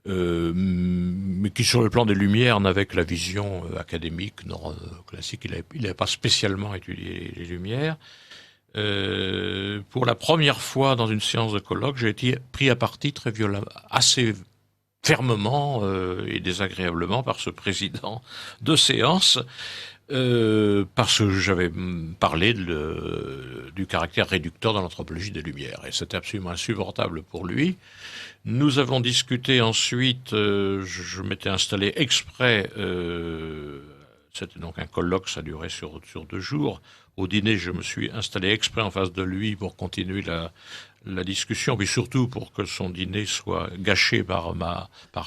Speaker 2: mais qui sur le plan des Lumières n'avait que la vision académique classique. Il n'avait pas spécialement étudié les Lumières. Pour la première fois dans une séance de colloque, j'ai été pris à partie très violemment, assez fermement et désagréablement par ce président de séance, parce que j'avais parlé du caractère réducteur dans l'anthropologie des Lumières, et c'était absolument insupportable pour lui. Nous avons discuté ensuite, je m'étais installé exprès, c'était donc un colloque, ça durait sur 2 jours. Au dîner, je me suis installé exprès en face de lui pour continuer la discussion, mais surtout pour que son dîner soit gâché par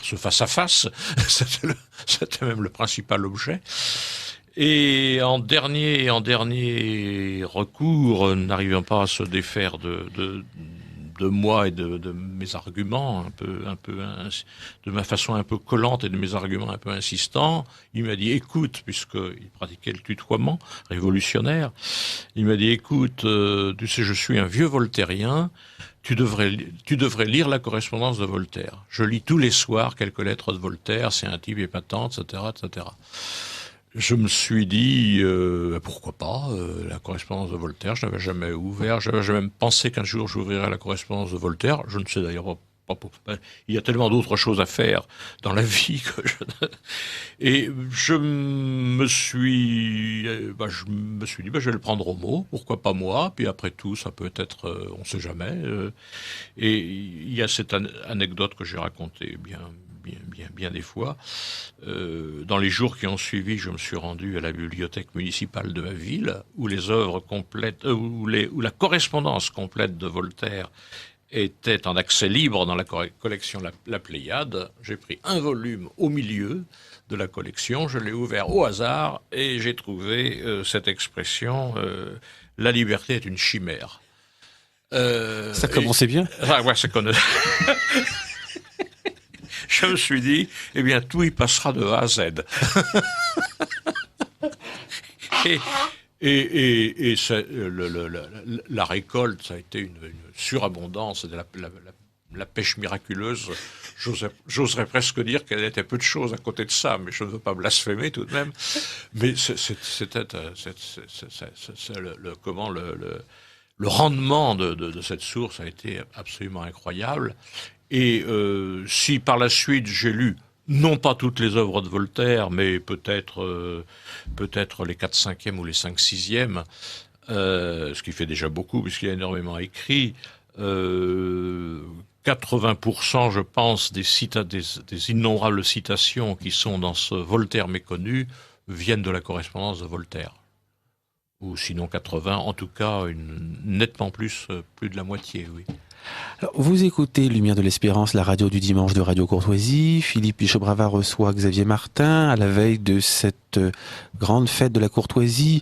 Speaker 2: ce face-à-face. C'était même le principal objet. Et en dernier recours, n'arrivant pas à se défaire de moi et de mes arguments de ma façon un peu collante et de mes arguments un peu insistants, il m'a dit écoute, puisqu'il pratiquait le tutoiement révolutionnaire, il m'a dit écoute, tu sais, je suis un vieux voltairien, tu devrais lire la correspondance de Voltaire. Je lis tous les soirs quelques lettres de Voltaire, c'est un type épatant, etc., etc. Je me suis dit, pourquoi pas, la correspondance de Voltaire, je n'avais jamais ouvert, j'avais jamais pensé qu'un jour j'ouvrirais la correspondance de Voltaire, je ne sais d'ailleurs pas il y a tellement d'autres choses à faire dans la vie que Et je me suis dit, je vais le prendre au mot, pourquoi pas moi, puis après tout, ça peut être, on ne sait jamais. Et il y a cette anecdote que j'ai racontée bien des fois. Dans les jours qui ont suivi, je me suis rendu à la bibliothèque municipale de ma ville, où les œuvres complètes, où la correspondance complète de Voltaire était en accès libre dans la collection La Pléiade. J'ai pris un volume au milieu de la collection, je l'ai ouvert au hasard et j'ai trouvé cette expression « la liberté est une chimère ».
Speaker 1: Ça commençait bien.
Speaker 2: Ouais, ça connaît. Je me suis dit, eh bien, tout y passera de A à Z. Et la récolte, ça a été une surabondance de la pêche miraculeuse. J'oserais presque dire qu'elle était peu de choses à côté de ça, mais je ne veux pas blasphémer tout de même. Mais c'était le rendement de cette source a été absolument incroyable. Et si par la suite j'ai lu, non pas toutes les œuvres de Voltaire, mais peut-être les 4/5e ou les 5/6e, ce qui fait déjà beaucoup puisqu'il y a énormément écrit, 80%, je pense, des innombrables citations qui sont dans ce Voltaire méconnu viennent de la correspondance de Voltaire. Ou sinon 80, en tout cas nettement plus de la moitié, oui.
Speaker 1: Alors, vous écoutez Lumière de l'Espérance, la radio du dimanche de Radio Courtoisie. Philippe Pichot-Brava reçoit Xavier Martin à la veille de cette grande fête de la courtoisie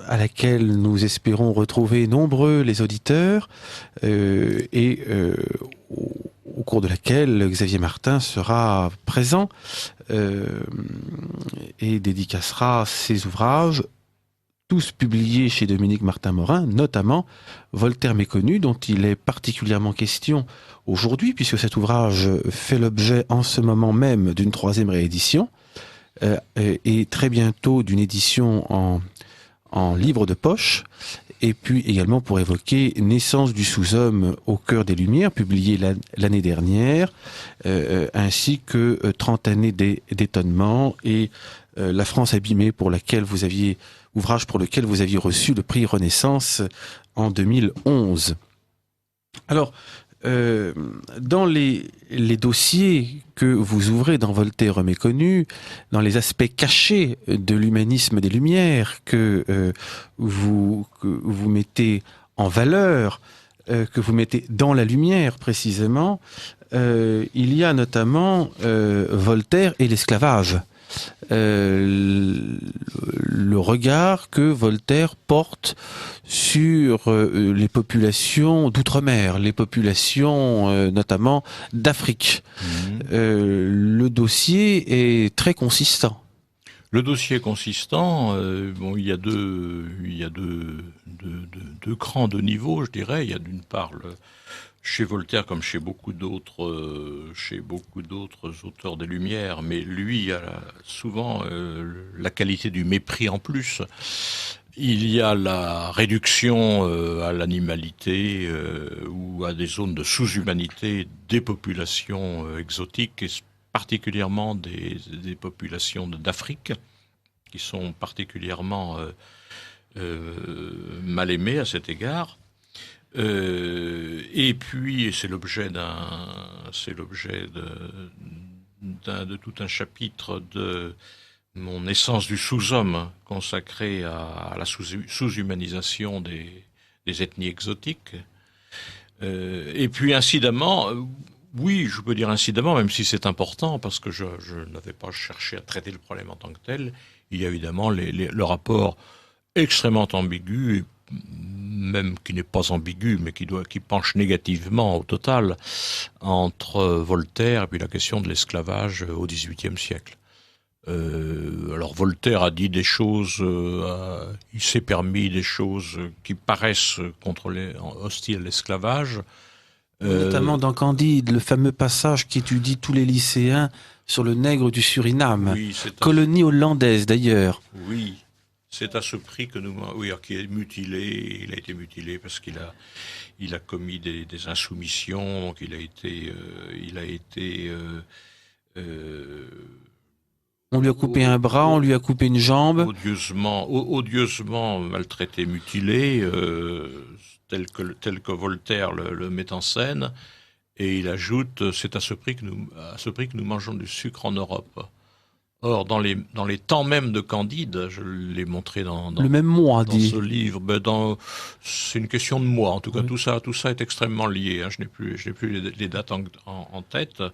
Speaker 1: à laquelle nous espérons retrouver nombreux les auditeurs et au cours de laquelle Xavier Martin sera présent et dédicacera ses ouvrages, tous publiés chez Dominique Martin-Morin, notamment Voltaire méconnu, dont il est particulièrement question aujourd'hui, puisque cet ouvrage fait l'objet en ce moment même d'une 3e réédition, et très bientôt d'une édition en livre de poche, et puis également pour évoquer Naissance du sous-homme au cœur des Lumières, publié l'année dernière, ainsi que 30 années d'étonnement et La France abîmée, ouvrage pour lequel vous aviez reçu le prix Renaissance en 2011. Alors, dans les dossiers que vous ouvrez dans Voltaire méconnu, dans les aspects cachés de l'humanisme des Lumières que vous mettez en valeur, que vous mettez dans la lumière précisément, il y a notamment Voltaire et l'esclavage. Le regard que Voltaire porte sur les populations d'outre-mer, les populations notamment d'Afrique. Le dossier est très consistant.
Speaker 2: Le dossier est consistant. Il y a deux crans de niveau, je dirais. Il y a d'une part chez Voltaire, comme chez beaucoup d'autres auteurs des Lumières, mais lui a souvent la qualité du mépris en plus. Il y a la réduction à l'animalité ou à des zones de sous-humanité des populations exotiques, et particulièrement des populations d'Afrique, qui sont particulièrement mal aimées à cet égard. Et puis c'est l'objet de tout un chapitre de mon Naissance du sous-homme consacré à la sous-humanisation des ethnies exotiques. Et puis incidemment, oui, je peux dire incidemment, même si c'est important, parce que je n'avais pas cherché à traiter le problème en tant que tel, il y a évidemment le rapport extrêmement ambigu, même qui n'est pas ambigu, mais qui penche négativement au total, entre Voltaire et puis la question de l'esclavage au XVIIIe siècle. Alors Voltaire a dit des choses, il s'est permis des choses qui paraissent hostiles à l'esclavage.
Speaker 1: Notamment dans Candide, le fameux passage qu'étudient tous les lycéens sur le nègre du Suriname, oui, colonie hollandaise d'ailleurs.
Speaker 2: Oui. C'est à ce prix que qui est mutilé. Il a été mutilé parce qu'il a commis des insoumissions. Donc il a été.
Speaker 1: On lui a coupé un bras, on lui a coupé une jambe.
Speaker 2: Odieusement maltraité, mutilé, tel que Voltaire le met en scène. Et il ajoute, c'est à ce prix que nous mangeons du sucre en Europe. Or, dans les temps même de Candide, je l'ai montré
Speaker 1: Le même mois,
Speaker 2: dans
Speaker 1: dit.
Speaker 2: ce livre, c'est une question de mois. En tout cas,
Speaker 1: Oui.
Speaker 2: tout ça est extrêmement lié. Je n'ai plus les dates en tête.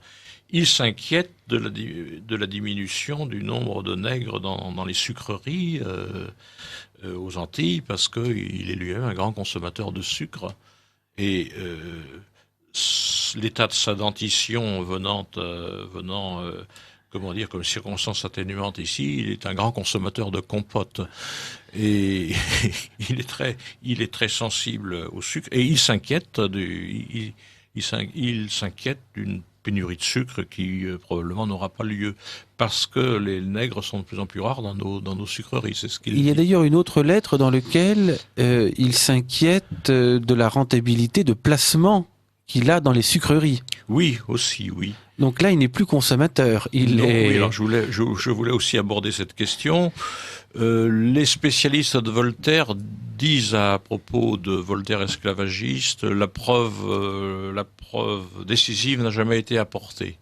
Speaker 2: Il s'inquiète de la diminution du nombre de nègres dans les sucreries aux Antilles, parce qu'il est lui-même un grand consommateur de sucre. Et l'état de sa dentition venant comment dire, comme circonstance atténuante ici, il est un grand consommateur de compote. Et il est très sensible au sucre. Et il s'inquiète il s'inquiète d'une pénurie de sucre qui probablement n'aura pas lieu. Parce que les nègres sont de plus en plus rares dans nos sucreries. C'est ce qu'il
Speaker 1: Il y a
Speaker 2: dit.
Speaker 1: d'ailleurs une autre lettre dans laquelle il s'inquiète de la rentabilité de placement qu'il a dans les sucreries.
Speaker 2: Oui, aussi, oui.
Speaker 1: Donc là, il n'est plus consommateur. Il
Speaker 2: Non,
Speaker 1: est...
Speaker 2: oui, alors je voulais aussi aborder cette question. Les spécialistes de Voltaire disent à propos de Voltaire esclavagiste, la preuve décisive n'a jamais été apportée.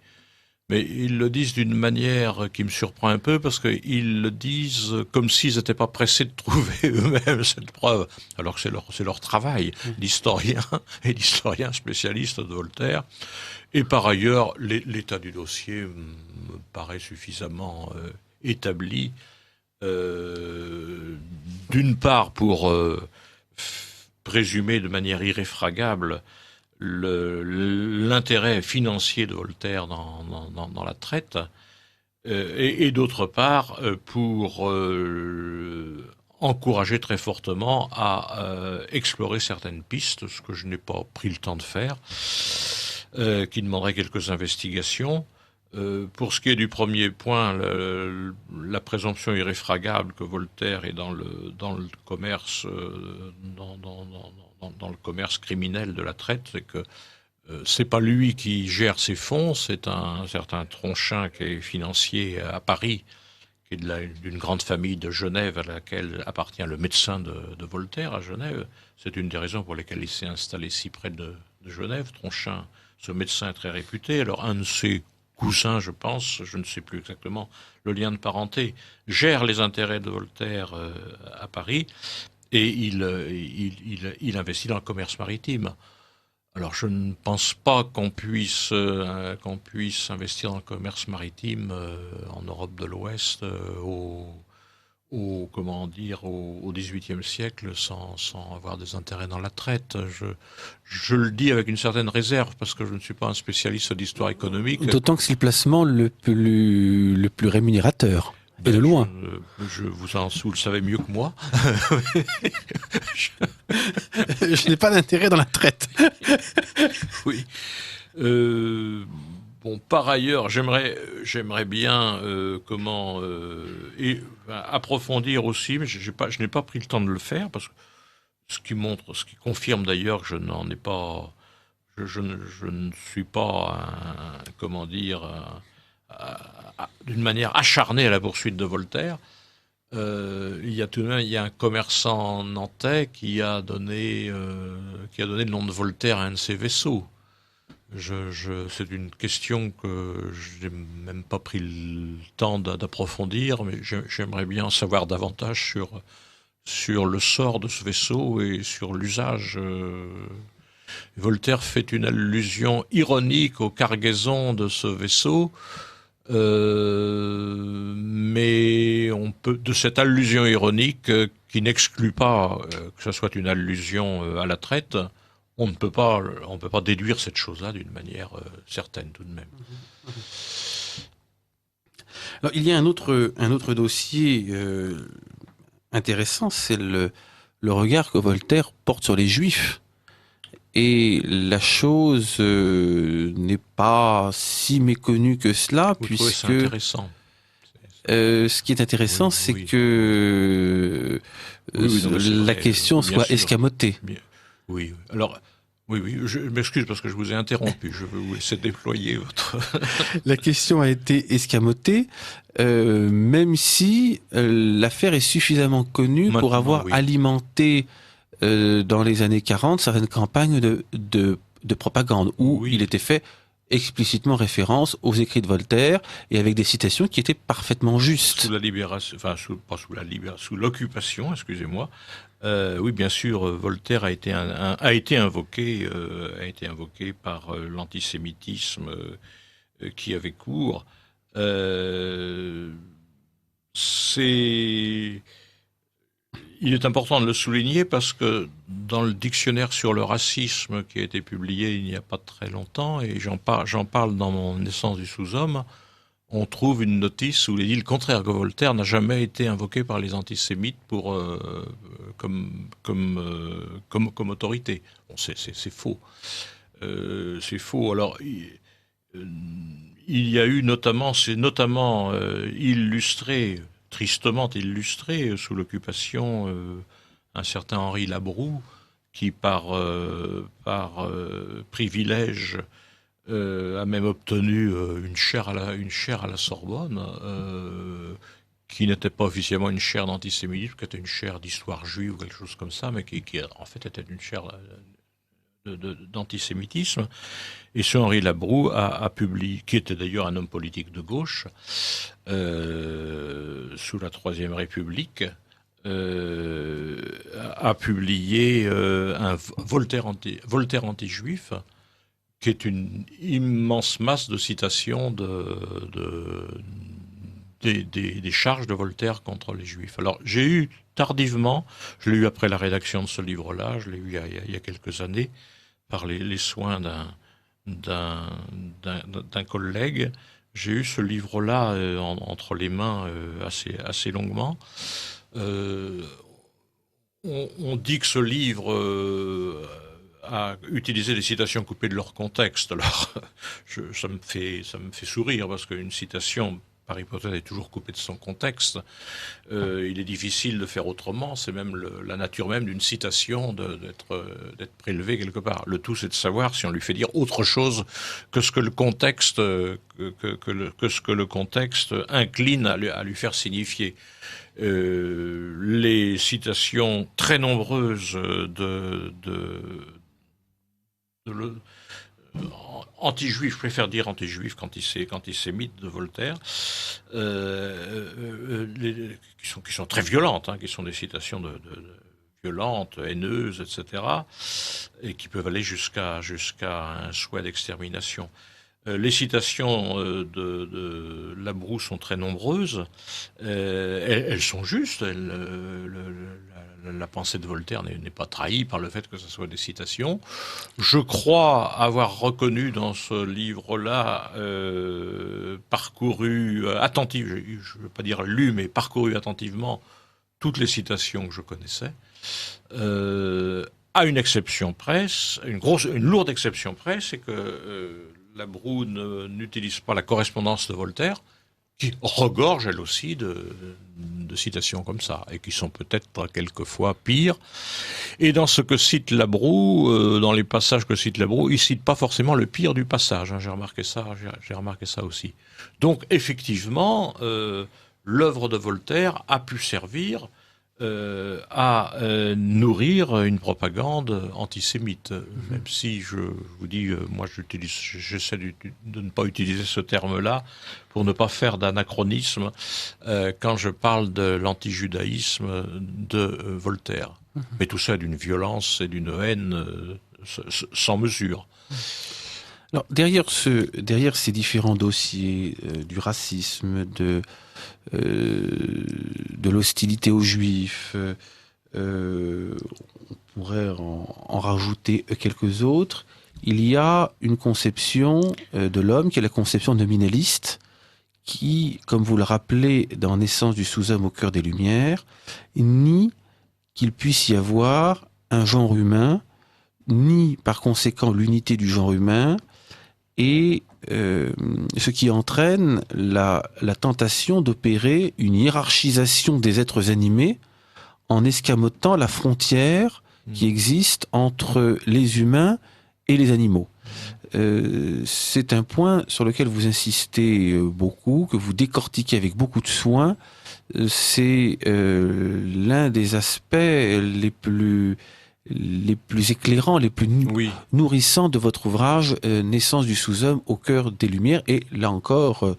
Speaker 2: Mais ils le disent d'une manière qui me surprend un peu, parce qu'ils le disent comme s'ils n'étaient pas pressés de trouver eux-mêmes cette preuve, alors que c'est leur travail d'historien et d'historien spécialiste de Voltaire. Et par ailleurs, l'état du dossier me paraît suffisamment établi, d'une part pour présumer de manière irréfragable l'intérêt financier de Voltaire dans la traite, et d'autre part pour encourager très fortement à explorer certaines pistes, ce que je n'ai pas pris le temps de faire, qui demanderait quelques investigations. Pour ce qui est du premier point, la présomption irréfragable que Voltaire est dans le commerce, dans le commerce criminel de la traite, c'est que c'est pas lui qui gère ses fonds, c'est un certain Tronchin qui est financier à Paris, qui est d'une grande famille de Genève à laquelle appartient le médecin de Voltaire à Genève. C'est une des raisons pour lesquelles il s'est installé si près de Genève. Tronchin, ce médecin est très réputé. Alors un de ses cousins, je pense, je ne sais plus exactement le lien de parenté, gère les intérêts de Voltaire à Paris, et il investit dans le commerce maritime. Alors je ne pense pas qu'on puisse investir dans le commerce maritime en Europe de l'Ouest au XVIIIe siècle sans avoir des intérêts dans la traite. Je le dis avec une certaine réserve parce que je ne suis pas un spécialiste d'histoire économique.
Speaker 1: D'autant que c'est le placement le plus rémunérateur. Et de loin.
Speaker 2: Vous le savez mieux que moi.
Speaker 1: Je n'ai pas d'intérêt dans la traite.
Speaker 2: Oui. Bon, par ailleurs, j'aimerais bien approfondir aussi, mais je n'ai pas pris le temps de le faire, parce que ce qui confirme d'ailleurs que je n'en ai pas, je ne suis pas d'une manière acharnée à la poursuite de Voltaire. Il y a un commerçant nantais qui a donné le nom de Voltaire à un de ses vaisseaux. C'est une question que je n'ai même pas pris le temps d'approfondir, mais j'aimerais bien en savoir davantage sur le sort de ce vaisseau et sur l'usage. Voltaire fait une allusion ironique aux cargaisons de ce vaisseau, mais on peut, de cette allusion ironique qui n'exclut pas que ce soit une allusion à la traite, on ne peut pas déduire cette chose-là d'une manière certaine tout de même.
Speaker 1: Alors, il y a un autre dossier intéressant, c'est le regard que Voltaire porte sur les Juifs. Et la chose n'est pas si méconnue que cela, puisque
Speaker 2: c'est intéressant.
Speaker 1: Ce qui est intéressant, c'est que la question soit escamotée.
Speaker 2: Oui, alors, oui, je m'excuse parce que je vous ai interrompu, je vais vous laisser déployer votre...
Speaker 1: La question a été escamotée, même si l'affaire est suffisamment connue pour avoir alimenté dans les années 40 certaines campagnes de de propagande, où
Speaker 2: Oui.
Speaker 1: il était fait explicitement référence aux écrits de Voltaire et avec des citations qui étaient parfaitement justes.
Speaker 2: Sous la libération, enfin, pas sous la libération, sous l'occupation, excusez-moi. Oui, bien sûr, Voltaire a été invoqué par l'antisémitisme qui avait cours. C'est Il est important de le souligner parce que dans le dictionnaire sur le racisme qui a été publié il n'y a pas très longtemps, et j'en parle dans mon Naissance du sous-homme, on trouve une notice où il est dit le contraire, que Voltaire n'a jamais été invoqué par les antisémites comme autorité. Bon, c'est faux. C'est faux. Alors, il y a eu c'est notamment illustré, tristement illustré, sous l'occupation, un certain Henri Labroue, qui par privilège a même obtenu une chaire à la Sorbonne, qui n'était pas officiellement une chaire d'antisémitisme, qui était une chaire d'histoire juive ou quelque chose comme ça, mais qui en fait était une chaire d'antisémitisme. Et ce Henri Labroue a publié, qui était d'ailleurs un homme politique de gauche, sous la Troisième République, a publié un Voltaire anti-juif, qui est une immense masse de citations des charges de Voltaire contre les Juifs. Alors, j'ai eu tardivement, je l'ai eu après la rédaction de ce livre-là, je l'ai eu il y a quelques années, par les soins d'un collègue. J'ai eu ce livre-là entre les mains assez longuement. On dit que ce livre a utilisé des citations coupées de leur contexte. Alors, ça me fait sourire, parce qu'une citation, par hypothèse, est toujours coupée de son contexte. Il est difficile de faire autrement. C'est même la nature même d'une citation d'être prélevée quelque part. Le tout, c'est de savoir si on lui fait dire autre chose que ce que le contexte incline à lui faire signifier. Les citations très nombreuses anti-juif, je préfère dire anti-juif qu'antisémite de Voltaire, qui sont très violentes, qui sont des citations violentes, haineuses, etc., et qui peuvent aller jusqu'à un souhait d'extermination. Les citations de Labroue sont très nombreuses. Elles sont justes. La pensée de Voltaire n'est pas trahie par le fait que ce soit des citations. Je crois avoir reconnu dans ce livre-là, parcouru attentif, je ne veux pas dire lu, mais parcouru attentivement toutes les citations que je connaissais, à une exception près, une lourde exception près, c'est que Labroue n'utilise pas la correspondance de Voltaire, qui regorge elle aussi de citations comme ça, et qui sont peut-être quelquefois pires. Et dans ce que cite Labroue, dans les passages que cite Labroue, il cite pas forcément le pire du passage. J'ai remarqué ça aussi. Donc effectivement, l'œuvre de Voltaire a pu servir à nourrir une propagande antisémite. Même si je vous dis, moi j'essaie de ne pas utiliser ce terme-là pour ne pas faire d'anachronisme quand je parle de l'antijudaïsme de Voltaire. Mais tout ça d'une violence et d'une haine sans mesure.
Speaker 1: Alors, derrière ces différents dossiers du racisme, de l'hostilité aux Juifs, on pourrait en rajouter quelques autres. Il y a une conception de l'homme qui est la conception nominaliste, qui, comme vous le rappelez dans Naissance du sous-homme au cœur des Lumières, nie qu'il puisse y avoir un genre humain, ni par conséquent l'unité du genre humain, et ce qui entraîne la tentation d'opérer une hiérarchisation des êtres animés en escamotant la frontière qui existe entre les humains et les animaux. C'est un point sur lequel vous insistez beaucoup, que vous décortiquez avec beaucoup de soin. C'est l'un des aspects les plus les plus éclairants, les plus
Speaker 2: Oui,
Speaker 1: nourrissants de votre ouvrage, Naissance du sous-homme au cœur des Lumières. Et là encore,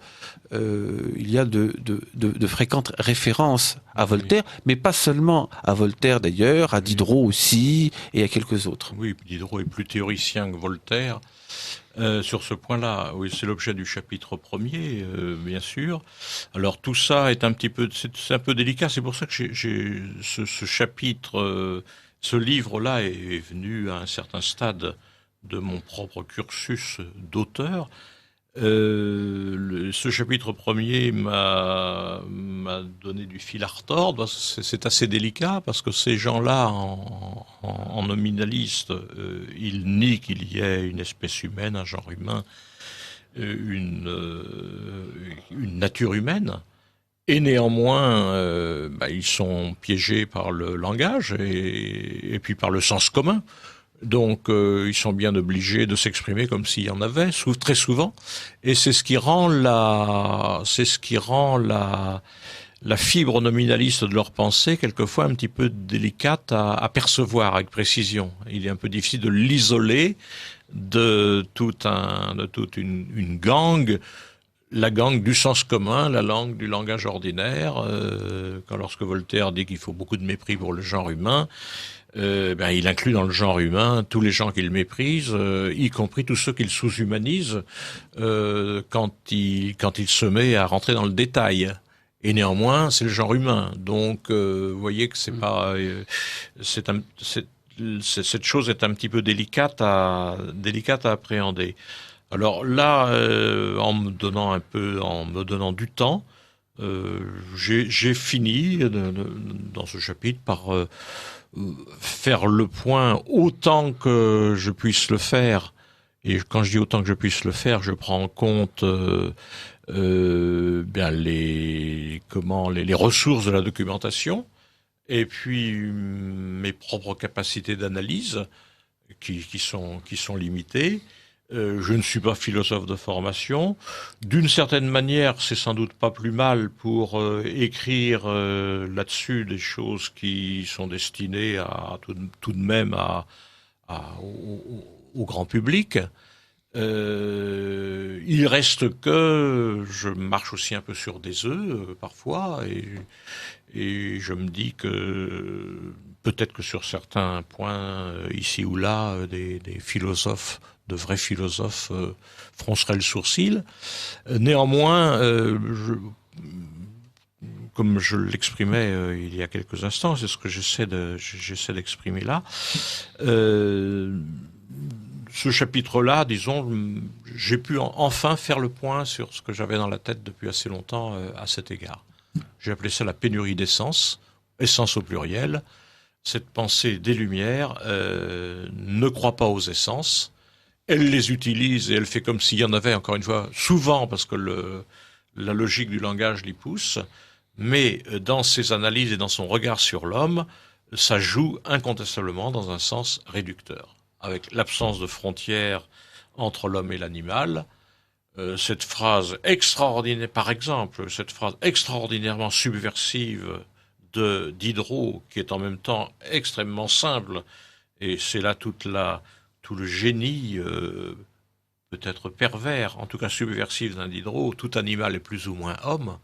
Speaker 1: il y a de fréquentes références à
Speaker 2: oui.
Speaker 1: Voltaire, mais pas seulement à Voltaire d'ailleurs, à
Speaker 2: Oui.
Speaker 1: Diderot aussi, et à quelques autres.
Speaker 2: Oui, Diderot est plus théoricien que Voltaire. Sur ce point-là, oui, c'est l'objet du chapitre premier, bien sûr. Alors tout ça est un petit peu, c'est un peu délicat. C'est pour ça que ce chapitre, ce livre-là est venu à un certain stade de mon propre cursus d'auteur. Ce chapitre premier m'a donné du fil à retordre. C'est assez délicat parce que ces gens-là, en nominaliste, ils nient qu'il y ait une espèce humaine, un genre humain, une nature humaine. Et néanmoins, ils sont piégés par le langage et puis par le sens commun. Donc, ils sont bien obligés de s'exprimer comme s'il y en avait, très souvent. Et c'est ce qui rend la fibre nominaliste de leur pensée quelquefois un petit peu délicate à percevoir avec précision. Il est un peu difficile de l'isoler de toute une gangue, la gangue du sens commun, la langue du langage ordinaire. Lorsque Voltaire dit qu'il faut beaucoup de mépris pour le genre humain, il inclut dans le genre humain tous les gens qu'il méprise, y compris tous ceux qu'il sous-humanise quand il se met à rentrer dans le détail. Et néanmoins, c'est le genre humain. Donc, vous voyez que c'est pas, cette chose est un petit peu délicate à appréhender. Alors là, en me donnant du temps, j'ai fini dans ce chapitre par faire le point autant que je puisse le faire. Et quand je dis autant que je puisse le faire, je prends en compte les ressources de la documentation et puis mes propres capacités d'analyse qui sont limitées. Je ne suis pas philosophe de formation. D'une certaine manière, c'est sans doute pas plus mal pour écrire là-dessus des choses qui sont destinées à tout de même au grand public. Il reste que je marche aussi un peu sur des œufs parfois et je me dis que peut-être que sur certains points ici ou là des philosophes, de vrais philosophes fronceraient le sourcil. Néanmoins, comme je l'exprimais il y a quelques instants, c'est ce que j'essaie d'exprimer là. Ce chapitre-là, disons, j'ai pu enfin faire le point sur ce que j'avais dans la tête depuis assez longtemps à cet égard. J'ai appelé ça la pénurie d'essence, essence au pluriel. Cette pensée des Lumières ne croit pas aux essences. Elle les utilise et elle fait comme s'il y en avait, encore une fois, souvent, parce que la logique du langage l'y pousse. Mais dans ses analyses et dans son regard sur l'homme, ça joue incontestablement dans un sens réducteur. Avec l'absence de frontières entre l'homme et l'animal, cette phrase extraordinaire, par exemple, cette phrase extraordinairement subversive de Diderot, qui est en même temps extrêmement simple, et c'est là tout le génie, peut-être pervers, en tout cas subversif d'un Diderot, tout animal est plus ou moins homme.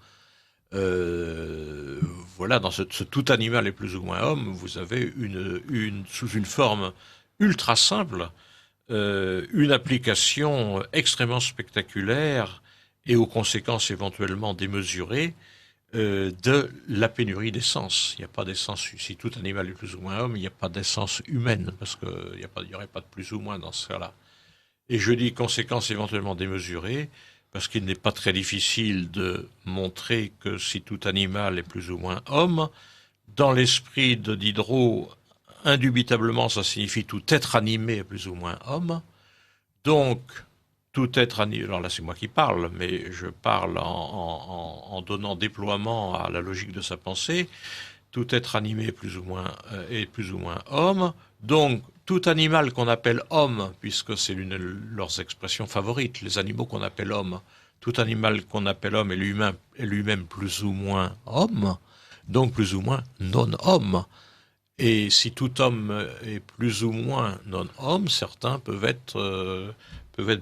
Speaker 2: Voilà, dans ce tout animal est plus ou moins homme, vous avez sous une forme ultra simple, une application extrêmement spectaculaire et aux conséquences éventuellement démesurées de la pénurie d'essence. Il n'y a pas d'essence, si tout animal est plus ou moins homme, il n'y a pas d'essence humaine, parce qu'il n'y aurait pas de plus ou moins dans ce cas-là. Et je dis conséquences éventuellement démesurées, parce qu'il n'est pas très difficile de montrer que si tout animal est plus ou moins homme, dans l'esprit de Diderot, indubitablement, ça signifie tout être animé est plus ou moins homme. Donc, tout être animé, alors là c'est moi qui parle, mais je parle en donnant déploiement à la logique de sa pensée, tout être animé est plus ou moins homme. Donc, tout animal qu'on appelle homme, puisque c'est l'une de leurs expressions favorites, les animaux qu'on appelle hommes, tout animal qu'on appelle homme est lui-même plus ou moins homme, donc plus ou moins non-homme. Et si tout homme est plus ou moins non-homme, certains peuvent être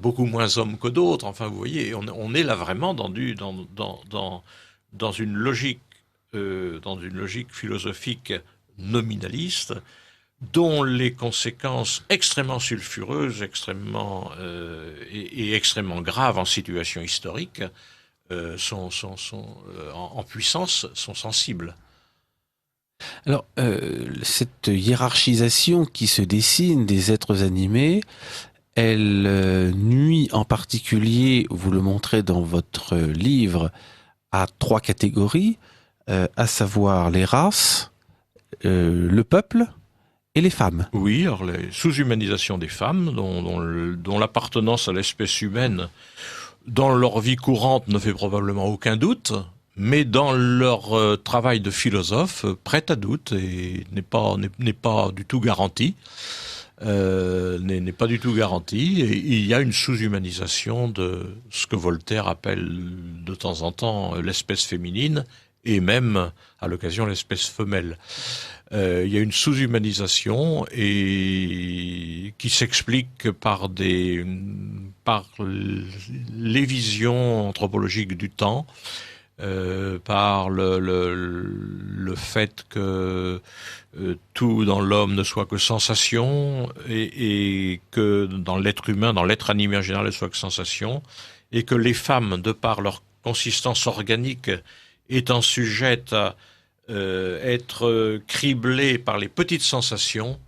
Speaker 2: beaucoup moins hommes que d'autres. Enfin, vous voyez, on est là vraiment dans une logique, dans une logique philosophique nominaliste, dont les conséquences extrêmement sulfureuses, et extrêmement graves en situation historique, en puissance, sont sensibles.
Speaker 1: Alors, cette hiérarchisation qui se dessine des êtres animés, elle nuit en particulier, vous le montrez dans votre livre, à trois catégories, à savoir les races, le peuple et les femmes.
Speaker 2: Oui, alors les sous-humanisations des femmes, dont l'appartenance à l'espèce humaine dans leur vie courante ne fait probablement aucun doute, mais dans leur travail de philosophe prête à doute et n'est pas du tout garantie. N'est pas du tout garantie. Et il y a une sous-humanisation de ce que Voltaire appelle de temps en temps l'espèce féminine et même à l'occasion l'espèce femelle. Il y a une sous-humanisation et qui s'explique par les visions anthropologiques du temps, par le fait que tout dans l'homme ne soit que sensation et que dans l'être humain, dans l'être animé en général, ne soit que sensation, et que les femmes, de par leur consistance organique, étant sujettes à être criblées par les petites sensations,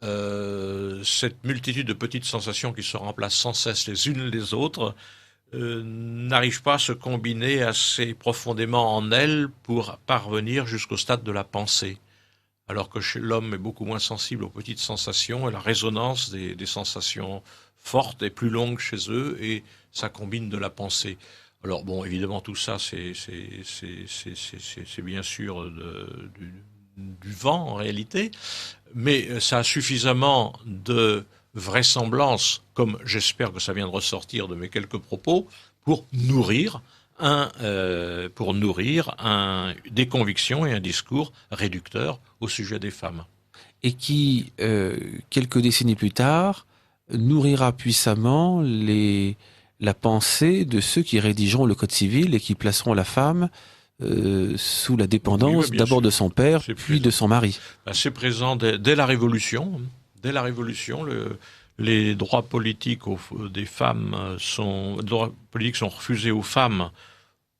Speaker 2: cette multitude de petites sensations qui se remplacent sans cesse les unes les autres, n'arrivent pas à se combiner assez profondément en elles pour parvenir jusqu'au stade de la pensée. Alors que l'homme est beaucoup moins sensible aux petites sensations et la résonance des sensations fortes est plus longue chez eux et ça combine de la pensée. Alors bon, évidemment, tout ça, c'est bien sûr du vent en réalité, mais ça a suffisamment de vraisemblance, comme j'espère que ça vient de ressortir de mes quelques propos, pour nourrir des convictions et un discours réducteur au sujet des femmes.
Speaker 1: Et qui, quelques décennies plus tard, nourrira puissamment la pensée de ceux qui rédigeront le Code civil et qui placeront la femme sous la dépendance d'abord de son père, puis de son mari.
Speaker 2: C'est présent dès la Révolution. Dès la Révolution, les droits politiques des femmes sont refusés aux femmes,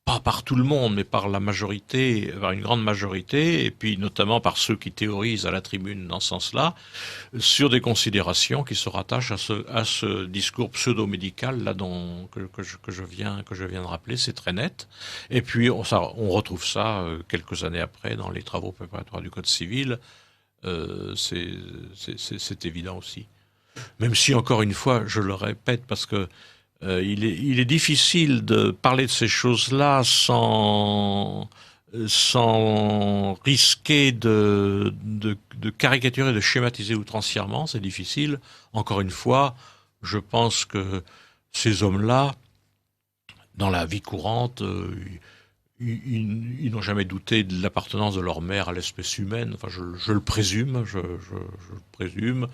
Speaker 2: pas par tout le monde, mais par la majorité, par une grande majorité, et puis notamment par ceux qui théorisent à la tribune dans ce sens-là, sur des considérations qui se rattachent à ce discours pseudo-médical là que je viens de rappeler, c'est très net. Et puis on retrouve ça quelques années après dans les travaux préparatoires du Code civil. C'est évident aussi. Même si, encore une fois, je le répète, parce que il est difficile de parler de ces choses-là sans risquer de caricaturer, de schématiser outrancièrement. C'est difficile. Encore une fois, je pense que ces hommes-là, dans la vie courante, ils n'ont jamais douté de l'appartenance de leur mère à l'espèce humaine. Enfin, je le présume, je le présume.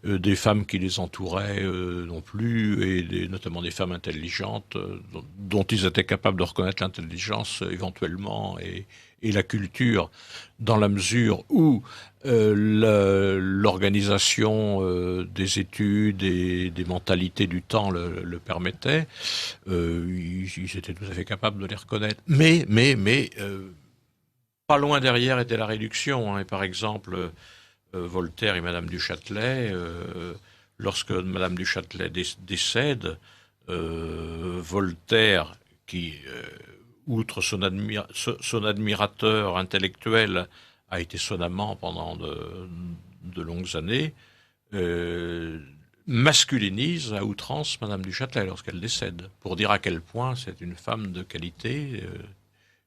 Speaker 2: Des femmes qui les entouraient non plus, et notamment des femmes intelligentes dont ils étaient capables de reconnaître l'intelligence éventuellement et la culture, dans la mesure où l'organisation des études et des mentalités du temps le permettait. Ils étaient tout à fait capables de les reconnaître. Mais pas loin derrière était la réduction. Hein. Et par exemple, Voltaire et Madame du Châtelet, lorsque Madame du Châtelet décède, Voltaire, qui outre son admirateur intellectuel, a été son amant pendant de longues années, masculinise à outrance Madame du Châtelet lorsqu'elle décède, pour dire à quel point c'est une femme de qualité,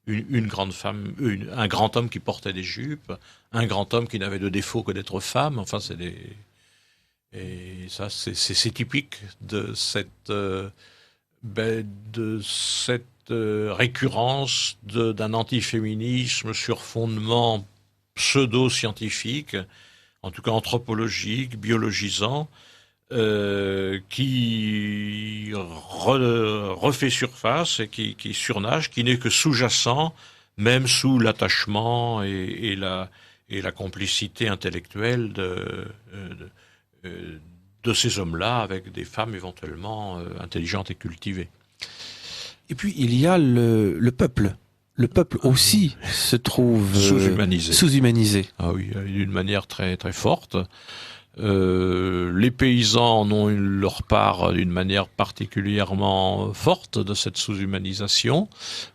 Speaker 2: une grande femme, un grand homme qui portait des jupes, un grand homme qui n'avait de défaut que d'être femme. Enfin, et ça, c'est typique de cette récurrence d'un antiféminisme sur fondement pseudo-scientifiques, en tout cas anthropologiques, biologisants, qui refait surface et qui surnage, qui n'est que sous-jacent, même sous l'attachement et la complicité intellectuelle de ces hommes-là avec des femmes éventuellement intelligentes et cultivées.
Speaker 1: Et puis il y a le peuple. Le peuple aussi se trouve sous-humanisé.
Speaker 2: Ah oui, d'une manière très très forte. Les paysans en ont leur part d'une manière particulièrement forte de cette sous-humanisation,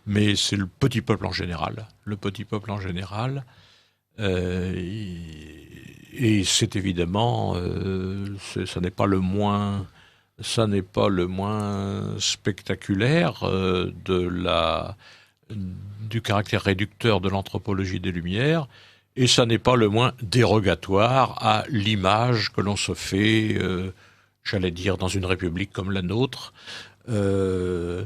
Speaker 2: mais c'est le petit peuple en général. Le petit peuple en général. Et c'est évidemment, ça n'est pas le moins spectaculaire du caractère réducteur de l'anthropologie des Lumières, et ça n'est pas le moins dérogatoire à l'image que l'on se fait, j'allais dire, dans une république comme la nôtre, de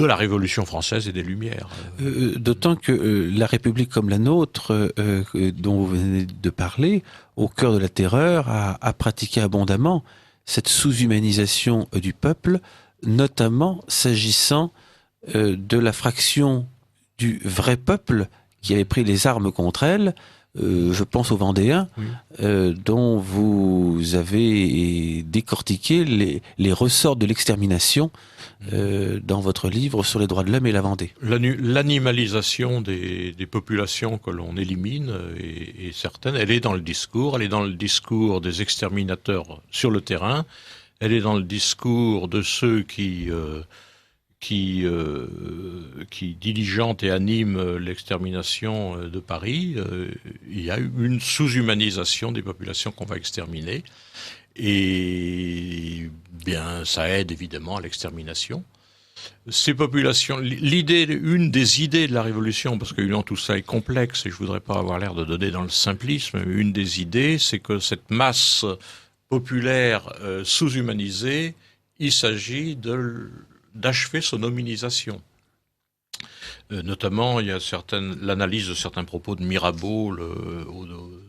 Speaker 2: la Révolution française et des Lumières.
Speaker 1: D'autant que la République comme la nôtre, dont vous venez de parler, au cœur de la terreur, a pratiqué abondamment cette sous-humanisation du peuple, notamment s'agissant de la fraction du vrai peuple qui avait pris les armes contre elle. Je pense aux Vendéens, oui. Dont vous avez décortiqué les ressorts de l'extermination dans votre livre sur les droits de l'homme et la Vendée.
Speaker 2: L'animalisation des populations que l'on élimine est certaine. Elle est dans le discours. Elle est dans le discours des exterminateurs sur le terrain. Elle est dans le discours de ceux qui diligentent et animent l'extermination de Paris. Il y a une sous-humanisation des populations qu'on va exterminer. Et bien, ça aide évidemment à l'extermination. Ces populations, une des idées de la Révolution, parce que tout ça est complexe et je voudrais pas avoir l'air de donner dans le simplisme, une des idées, c'est que cette masse populaire sous-humanisée, il s'agit d'achever son hominisation. Notamment, il y a l'analyse de certains propos de Mirabeau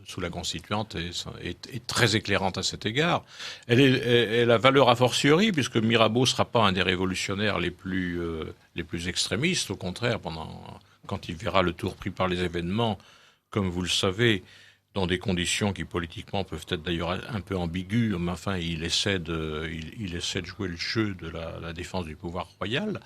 Speaker 2: sous la Constituante est très éclairante à cet égard. Elle a valeur a fortiori, puisque Mirabeau ne sera pas un des révolutionnaires les plus extrémistes. Au contraire, quand il verra le tour pris par les événements, comme vous le savez, dans des conditions qui politiquement peuvent être d'ailleurs un peu ambiguës, mais enfin il essaie de jouer le jeu de la défense du pouvoir royal.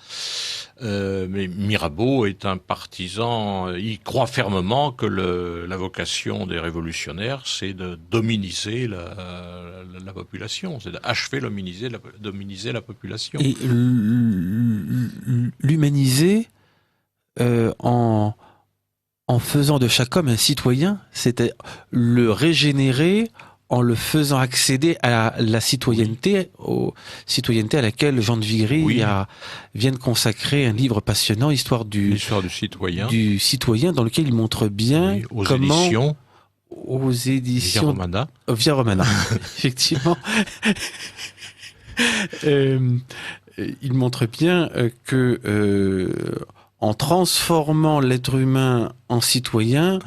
Speaker 2: Mais Mirabeau est un partisan, il croit fermement que la vocation des révolutionnaires, c'est de dominiser la population, c'est d'achever dominiser la population.
Speaker 1: Et l'humaniser en faisant de chaque homme un citoyen, c'était le régénérer en le faisant accéder à la citoyenneté, citoyenneté à laquelle Jean de Vigry vient de consacrer un livre passionnant, L'histoire du citoyen, dans lequel il montre bien comment... Aux éditions... Via Romana, effectivement. Il montre bien que... en transformant l'être humain en citoyen,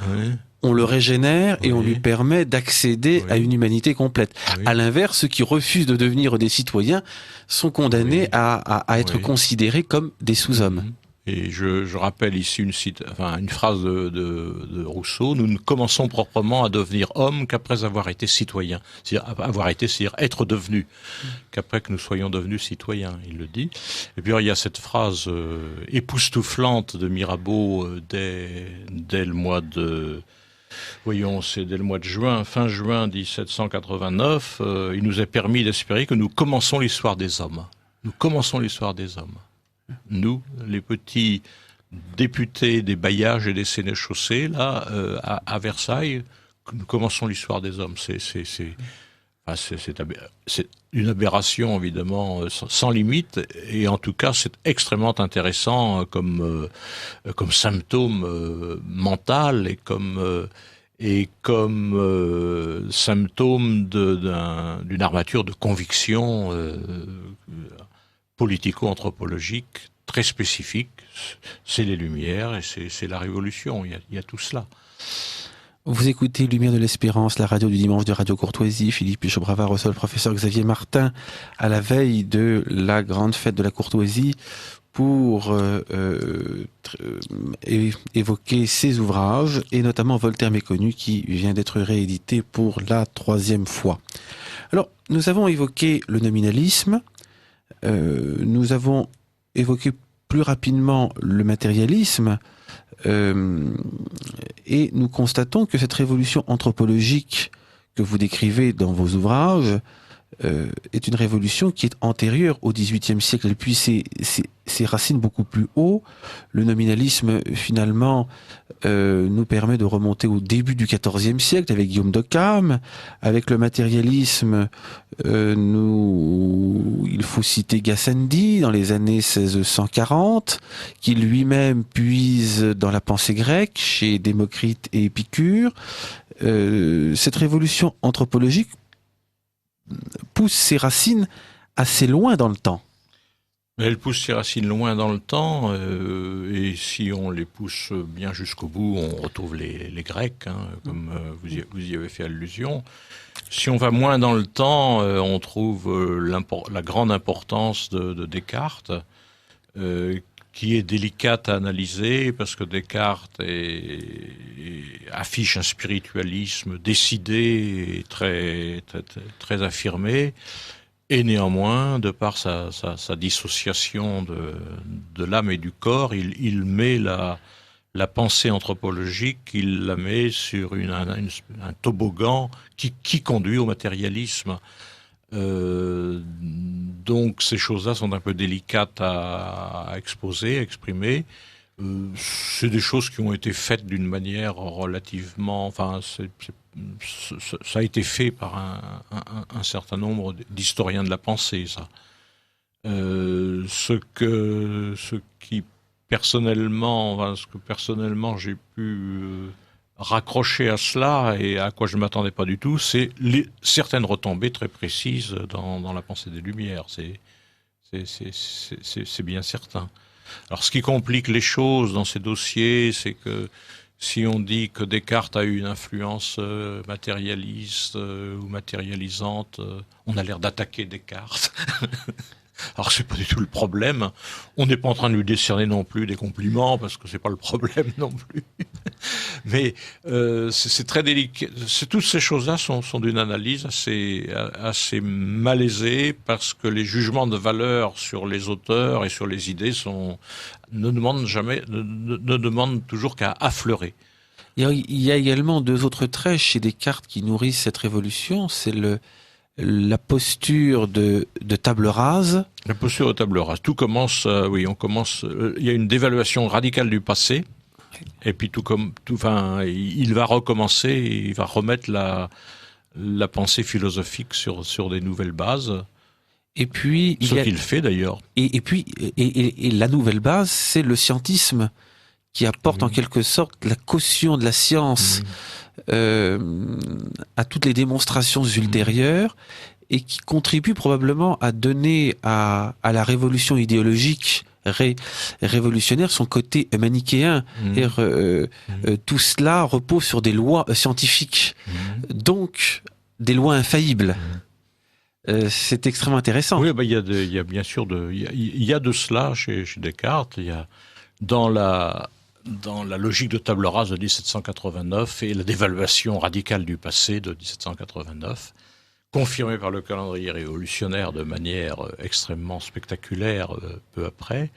Speaker 1: on le régénère et on lui permet d'accéder à une humanité complète. À l'inverse, ceux qui refusent de devenir des citoyens sont condamnés à être considérés comme des sous-hommes.
Speaker 2: Et je rappelle ici une phrase de Rousseau: nous ne commençons proprement à devenir hommes qu'après avoir été citoyens. C'est-à-dire être devenus, qu'après que nous soyons devenus citoyens, il le dit. Et puis il y a cette phrase époustouflante de Mirabeau dès le mois de... c'est dès le mois de juin, fin juin 1789, il nous est permis d'espérer que nous commençons l'histoire des hommes. Nous commençons l'histoire des hommes. Nous, les petits députés des bailliages et des sénéchaussées, là, à Versailles, nous commençons l'histoire des hommes. C'est une aberration, évidemment, sans limite, et en tout cas, c'est extrêmement intéressant comme symptôme mental et comme symptôme d'une armature de conviction politico-anthropologique très spécifique. C'est les Lumières et c'est la Révolution. Il y a tout cela.
Speaker 1: Vous écoutez Lumière de l'Espérance, la radio du dimanche de Radio Courtoisie. Philippe Pichot-Bravard reçoit le professeur Xavier Martin à la veille de la grande fête de la Courtoisie pour évoquer ses ouvrages, et notamment Voltaire méconnu, qui vient d'être réédité pour la 3e fois. Alors, nous avons évoqué le nominalisme, nous avons évoqué plus rapidement le matérialisme, et nous constatons que cette révolution anthropologique que vous décrivez dans vos ouvrages est une révolution qui est antérieure au XVIIIe siècle. Elle puise ses racines beaucoup plus haut. Le nominalisme, finalement, nous permet de remonter au début du XIVe siècle avec Guillaume d'Occam. Avec le matérialisme, il faut citer Gassendi dans les années 1640, qui lui-même puise dans la pensée grecque chez Démocrite et Épicure. Cette révolution anthropologique pousse ses racines assez loin dans le temps.
Speaker 2: Elle pousse ses racines loin dans le temps, et si on les pousse bien jusqu'au bout, on retrouve les Grecs, hein, comme vous y avez fait allusion. Si on va moins dans le temps, on trouve la grande importance de Descartes, qui est délicate à analyser, parce que Descartes affiche un spiritualisme décidé et très, très, très affirmé, et néanmoins, de par sa dissociation de l'âme et du corps, il met la pensée anthropologique, il la met sur un toboggan qui conduit au matérialisme. Donc ces choses-là sont un peu délicates à exposer, à exprimer. C'est des choses qui ont été faites d'une manière relativement... Enfin, ça a été fait par un certain nombre d'historiens de la pensée, ça. Ce que personnellement j'ai pu raccrocher à cela, et à quoi je ne m'attendais pas du tout, c'est certaines retombées très précises dans la pensée des Lumières. C'est bien certain. Alors, ce qui complique les choses dans ces dossiers, c'est que si on dit que Descartes a eu une influence matérialiste ou matérialisante, on a l'air d'attaquer Descartes. Alors c'est pas du tout le problème. On n'est pas en train de lui décerner non plus des compliments, parce que c'est pas le problème non plus. Mais c'est très délicat. Toutes ces choses-là sont d'une analyse assez malaisée, parce que les jugements de valeur sur les auteurs et sur les idées ne demandent toujours qu'à affleurer.
Speaker 1: Il y a également 2 autres traits chez Descartes qui nourrissent cette révolution. C'est la posture de table rase.
Speaker 2: La posture de table rase. Tout commence, il y a une dévaluation radicale du passé, et puis il va recommencer, il va remettre la pensée philosophique sur des nouvelles bases.
Speaker 1: Et puis,
Speaker 2: ce qu'il fait d'ailleurs.
Speaker 1: Et puis la nouvelle base, c'est le scientisme, qui apporte en quelque sorte la caution de la science à toutes les démonstrations ultérieures, et qui contribue probablement à donner à la révolution idéologique révolutionnaire son côté manichéen. Tout cela repose sur des lois scientifiques, donc des lois infaillibles. C'est extrêmement intéressant.
Speaker 2: Oui, il y a bien sûr il y a de cela chez Descartes. Il y a dans la logique de table rase de 1789 et la dévaluation radicale du passé de 1789, confirmée par le calendrier révolutionnaire de manière extrêmement spectaculaire peu après,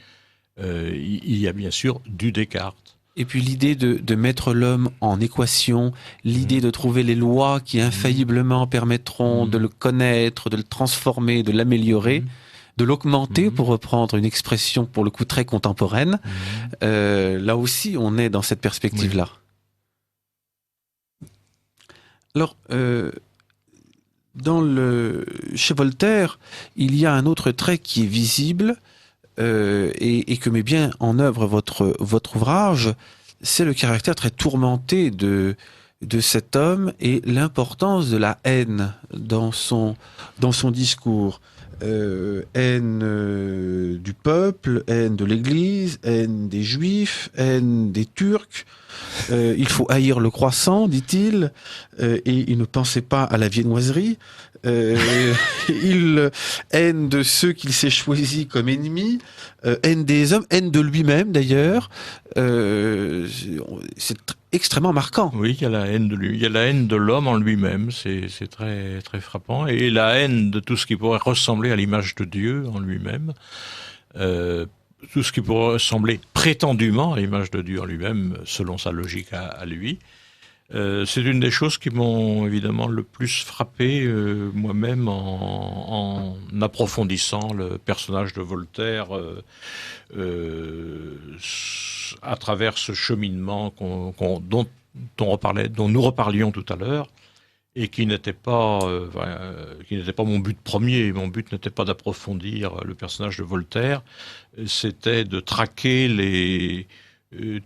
Speaker 2: il y a bien sûr du Descartes.
Speaker 1: Et puis l'idée de mettre l'homme en équation, l'idée de trouver les lois qui infailliblement permettront de le connaître, de le transformer, de l'améliorer, de l'augmenter, pour reprendre une expression pour le coup très contemporaine. Là aussi, on est dans cette perspective-là. Alors, chez Voltaire, il y a un autre trait qui est visible, et que met bien en œuvre votre ouvrage, c'est le caractère très tourmenté de cet homme et l'importance de la haine dans son discours. haine du peuple, haine de l'Église, haine des Juifs, haine des Turcs. Il faut haïr le croissant, dit-il, et il ne pensait pas à la viennoiserie. Il haine de ceux qu'il s'est choisis comme ennemis, haine des hommes, haine de lui-même d'ailleurs. C'est extrêmement marquant.
Speaker 2: Oui, il y a la haine de lui, il y a la haine de l'homme en lui-même, c'est très très frappant, et la haine de tout ce qui pourrait ressembler à l'image de Dieu en lui-même. Tout ce qui pourrait ressembler prétendument à l'image de Dieu en lui-même, selon sa logique à lui. C'est une des choses qui m'ont évidemment le plus frappé moi-même en approfondissant le personnage de Voltaire à travers ce cheminement dont nous reparlions tout à l'heure, et qui n'était pas mon but premier. Mon but n'était pas d'approfondir le personnage de Voltaire, c'était de traquer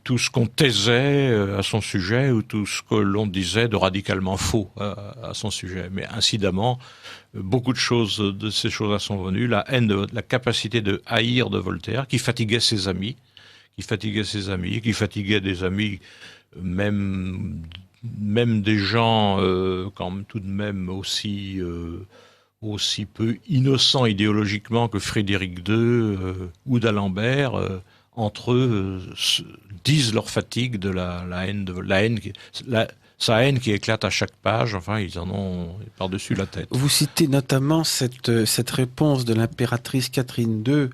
Speaker 2: tout ce qu'on taisait à son sujet, ou tout ce que l'on disait de radicalement faux à son sujet. Mais incidemment, beaucoup de ces choses-là sont venues. La haine, la capacité de haïr de Voltaire, qui fatiguait ses amis, qui fatiguait des amis, même des gens quand même tout de même aussi peu innocents idéologiquement que Frédéric II ou d'Alembert. Entre eux, disent leur fatigue de sa haine qui éclate à chaque page. Enfin, ils en ont par-dessus la tête.
Speaker 1: Vous citez notamment cette réponse de l'impératrice Catherine II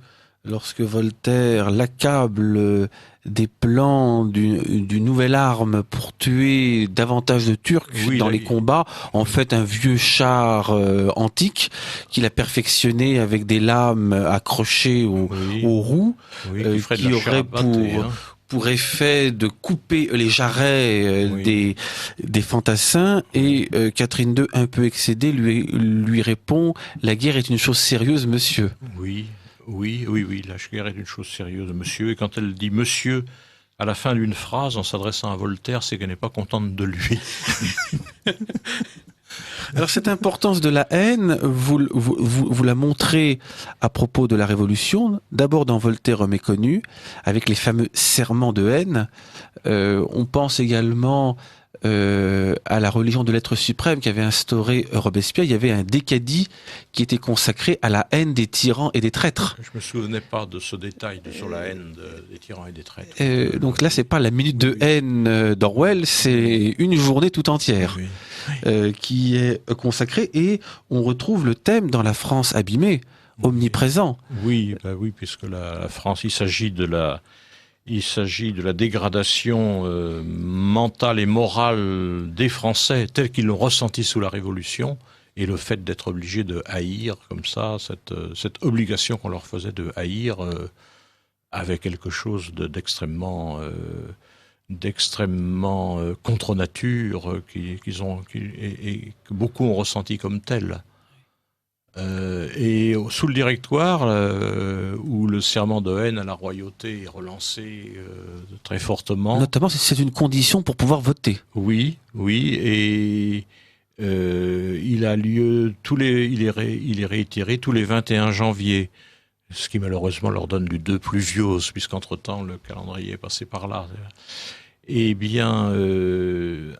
Speaker 1: lorsque Voltaire l'accable des plans d'une nouvelle arme pour tuer davantage de Turcs dans les combats. En fait, un vieux char antique qu'il a perfectionné avec des lames accrochées aux roues, qui aurait pour effet de couper les jarrets des fantassins. Et Catherine II, un peu excédée, lui répond: la guerre est une chose sérieuse, monsieur.
Speaker 2: Oui, la guerre est une chose sérieuse, monsieur. Et quand elle dit monsieur à la fin d'une phrase en s'adressant à Voltaire, c'est qu'elle n'est pas contente de lui.
Speaker 1: Alors cette importance de la haine, vous la montrez à propos de la Révolution, d'abord dans Voltaire méconnu, avec les fameux serments de haine. On pense également à la religion de l'être suprême qu'avait instauré Robespierre. Il y avait un décadi qui était consacré à la haine des tyrans et des traîtres.
Speaker 2: Je me souvenais pas de ce détail sur la haine des tyrans et des traîtres.
Speaker 1: Donc là, c'est pas la minute de haine d'Orwell, c'est une journée tout entière qui est consacrée, et on retrouve le thème dans la France abîmée, omniprésent.
Speaker 2: Oui, puisque la France, il s'agit de la dégradation mentale et morale des Français telle qu'ils l'ont ressenti sous la Révolution, et le fait d'être obligé de haïr comme ça, cette obligation qu'on leur faisait de haïr avait quelque chose d'extrêmement contre nature et que beaucoup ont ressenti comme tel. Et sous le Directoire, où le serment de haine à la royauté est relancé très fortement.
Speaker 1: Notamment, c'est une condition pour pouvoir voter.
Speaker 2: Oui, et il a lieu il est réitéré tous les 21 janvier, ce qui malheureusement leur donne du 2 pluviose, puisqu'entre-temps le calendrier est passé par là. Eh bien,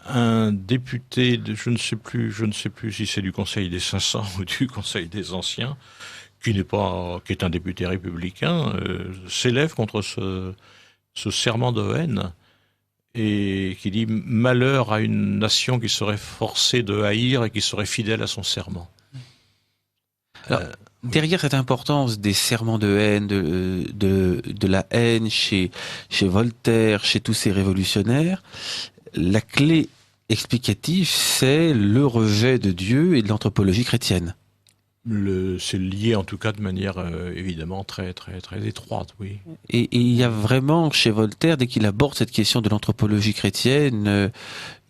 Speaker 2: un député, je ne sais plus si c'est du Conseil des 500 ou du Conseil des Anciens, qui est un député républicain, s'élève contre ce serment de haine, et qui dit: malheur à une nation qui serait forcée de haïr et qui serait fidèle à son serment.
Speaker 1: Alors, derrière cette importance des serments de haine, de la haine chez Voltaire, chez tous ces révolutionnaires, la clé explicative, c'est le rejet de Dieu et de l'anthropologie chrétienne.
Speaker 2: C'est lié en tout cas de manière évidemment très très très étroite, oui.
Speaker 1: Et il y a vraiment chez Voltaire, dès qu'il aborde cette question de l'anthropologie chrétienne,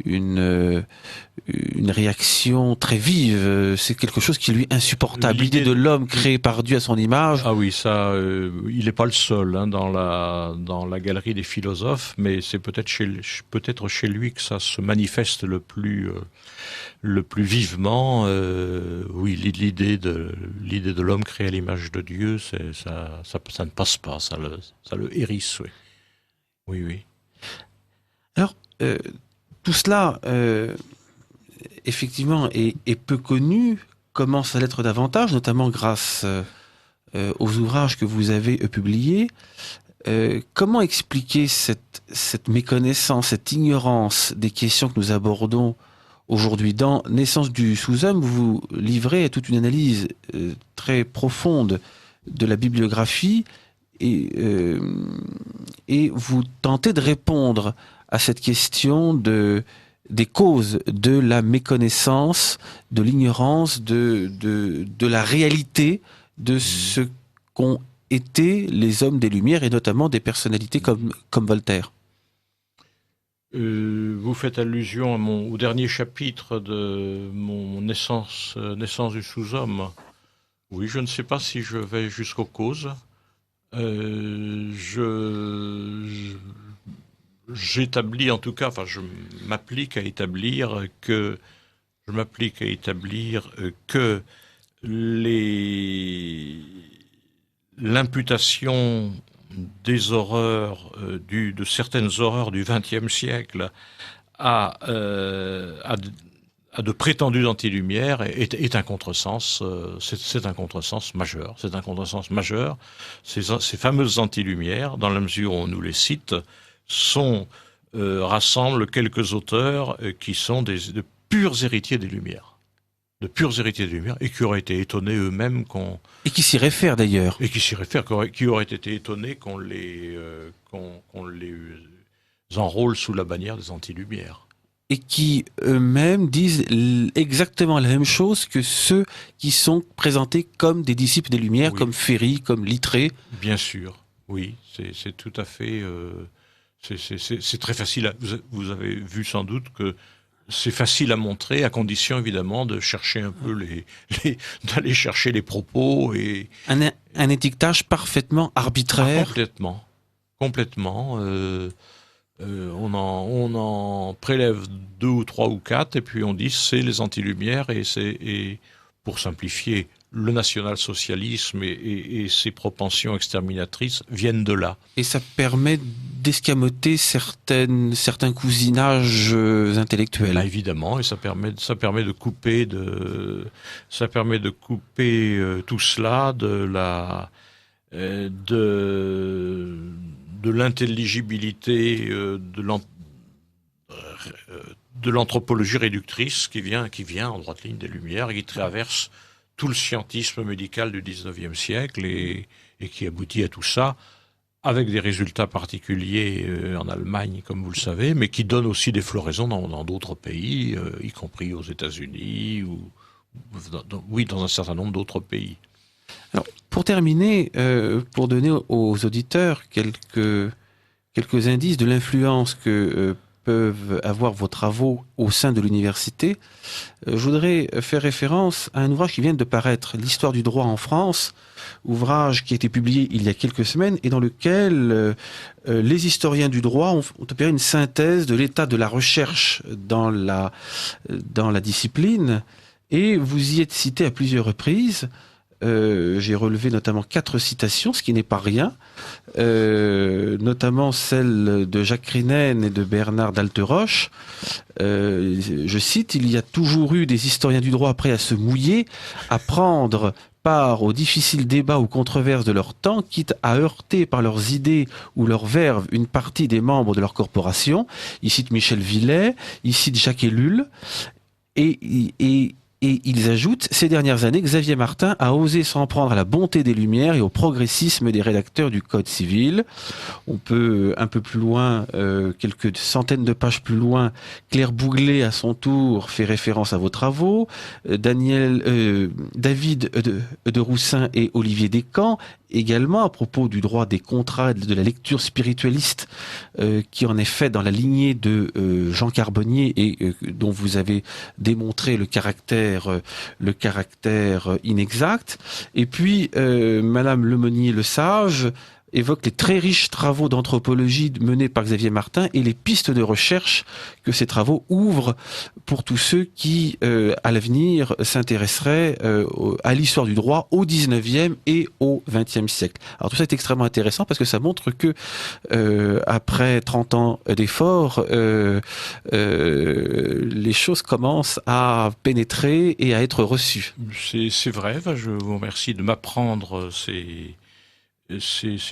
Speaker 1: une une réaction très vive. C'est quelque chose qui lui est insupportable. L'idée de l'homme créé par Dieu à son image.
Speaker 2: Ah oui, ça, il n'est pas le seul dans la galerie des philosophes, mais c'est peut-être chez lui que ça se manifeste le plus vivement. Oui, l'idée de l'homme créé à l'image de Dieu, ça ne passe pas, ça le hérisse, oui. Oui, oui.
Speaker 1: Alors, tout cela, effectivement, est peu connu, commence à l'être davantage, notamment grâce aux ouvrages que vous avez publiés. Comment expliquer cette méconnaissance, cette ignorance des questions que nous abordons aujourd'hui? Dans Naissance du sous-homme, vous livrez à toute une analyse très profonde de la bibliographie et vous tentez de répondre à cette question des causes de la méconnaissance, de l'ignorance, de la réalité de ce qu'ont été les hommes des Lumières et notamment des personnalités comme Voltaire.
Speaker 2: Vous faites allusion au dernier chapitre de mon Naissance du sous-homme. Oui, je ne sais pas si je vais jusqu'aux causes. J'établis en tout cas, enfin je m'applique à établir que l'imputation des horreurs, de certaines horreurs du XXe siècle à de prétendus anti-lumière est un contresens. C'est un contresens majeur. C'est un contresens majeur. Ces fameuses anti-lumières, dans la mesure où on nous les cite, rassemblent quelques auteurs qui sont de purs héritiers des Lumières. De purs héritiers des Lumières, et qui auraient été étonnés eux-mêmes
Speaker 1: Et qui s'y réfèrent d'ailleurs.
Speaker 2: Et qui s'y réfèrent, qui auraient été étonnés qu'on les enrôle sous la bannière des anti-lumières.
Speaker 1: Et qui eux-mêmes disent exactement la même chose que ceux qui sont présentés comme des disciples des Lumières, oui. Comme Ferry, comme Littré.
Speaker 2: Bien sûr, oui, c'est tout à fait... c'est très facile. Vous avez vu sans doute que c'est facile à montrer, à condition évidemment de chercher un peu d'aller chercher les propos et
Speaker 1: un étiquetage parfaitement arbitraire.
Speaker 2: Complètement. On en prélève 2 ou 3 ou 4 et puis on dit c'est les anti-lumières et pour simplifier, le national-socialisme et ses propensions exterminatrices viennent de là.
Speaker 1: Et ça permet d'escamoter certains cousinages intellectuels.
Speaker 2: Là, évidemment, et ça permet de couper tout cela de l'intelligibilité de l'anthropologie réductrice qui vient en droite ligne des Lumières et qui traverse tout le scientisme médical du XIXe siècle et qui aboutit à tout ça avec des résultats particuliers en Allemagne, comme vous le savez, mais qui donne aussi des floraisons dans d'autres pays, y compris aux États-Unis ou dans un certain nombre d'autres pays.
Speaker 1: Alors, pour terminer, pour donner aux auditeurs quelques indices de l'influence que peuvent avoir vos travaux au sein de l'université, je voudrais faire référence à un ouvrage qui vient de paraître, L'Histoire du droit en France, ouvrage qui a été publié il y a quelques semaines et dans lequel les historiens du droit ont opéré une synthèse de l'état de la recherche dans la discipline, et vous y êtes cité à plusieurs reprises. J'ai relevé notamment 4 citations, ce qui n'est pas rien, notamment celle de Jacques Crinen et de Bernard d'Alteroche. Je cite: « Il y a toujours eu des historiens du droit prêts à se mouiller, à prendre part aux difficiles débats ou controverses de leur temps, quitte à heurter par leurs idées ou leurs verves une partie des membres de leur corporation. » Il cite Michel Villet, il cite Jacques Ellul, et ils ajoutent: « Ces dernières années, Xavier Martin a osé s'en prendre à la bonté des Lumières et au progressisme des rédacteurs du Code civil. » On peut un peu plus loin, quelques centaines de pages plus loin, Claire Bouglet à son tour fait référence à vos travaux, David de Roussin et Olivier Descamps, également à propos du droit des contrats et de la lecture spiritualiste qui en est fait dans la lignée de Jean Carbonnier et dont vous avez démontré le caractère inexact. Et puis Madame Lemonnier-Le Sage évoque les très riches travaux d'anthropologie menés par Xavier Martin et les pistes de recherche que ces travaux ouvrent pour tous ceux qui, à l'avenir, s'intéresseraient à l'histoire du droit au 19e et au 20e siècle. Alors tout ça est extrêmement intéressant parce que ça montre que, après 30 ans d'efforts, les choses commencent à pénétrer et à être reçues.
Speaker 2: C'est vrai, je vous remercie de m'apprendre ces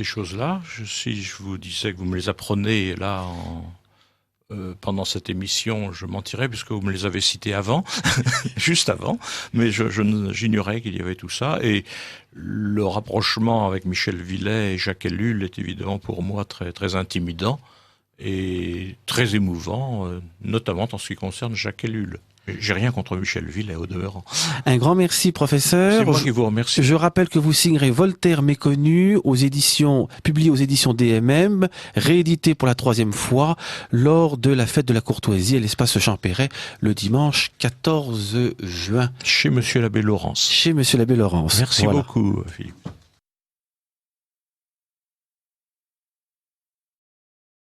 Speaker 2: choses-là. Si je vous disais que vous me les apprenez là pendant cette émission, je mentirais puisque vous me les avez cités avant, juste avant, mais j'ignorais qu'il y avait tout ça. Et le rapprochement avec Michel Villet et Jacques Ellul est évidemment pour moi très, très intimidant et très émouvant, notamment en ce qui concerne Jacques Ellul. J'ai rien contre Michel Villet au demeurant.
Speaker 1: Un grand merci, professeur.
Speaker 2: C'est moi qui vous remercie.
Speaker 1: Je rappelle que vous signerez Voltaire méconnu publié aux éditions DMM, réédité pour la 3e fois lors de la fête de la courtoisie à l'espace Champéret le dimanche 14 juin.
Speaker 2: Chez Monsieur l'abbé Laurence.
Speaker 1: Chez Monsieur l'abbé Laurence.
Speaker 2: Merci beaucoup, Philippe.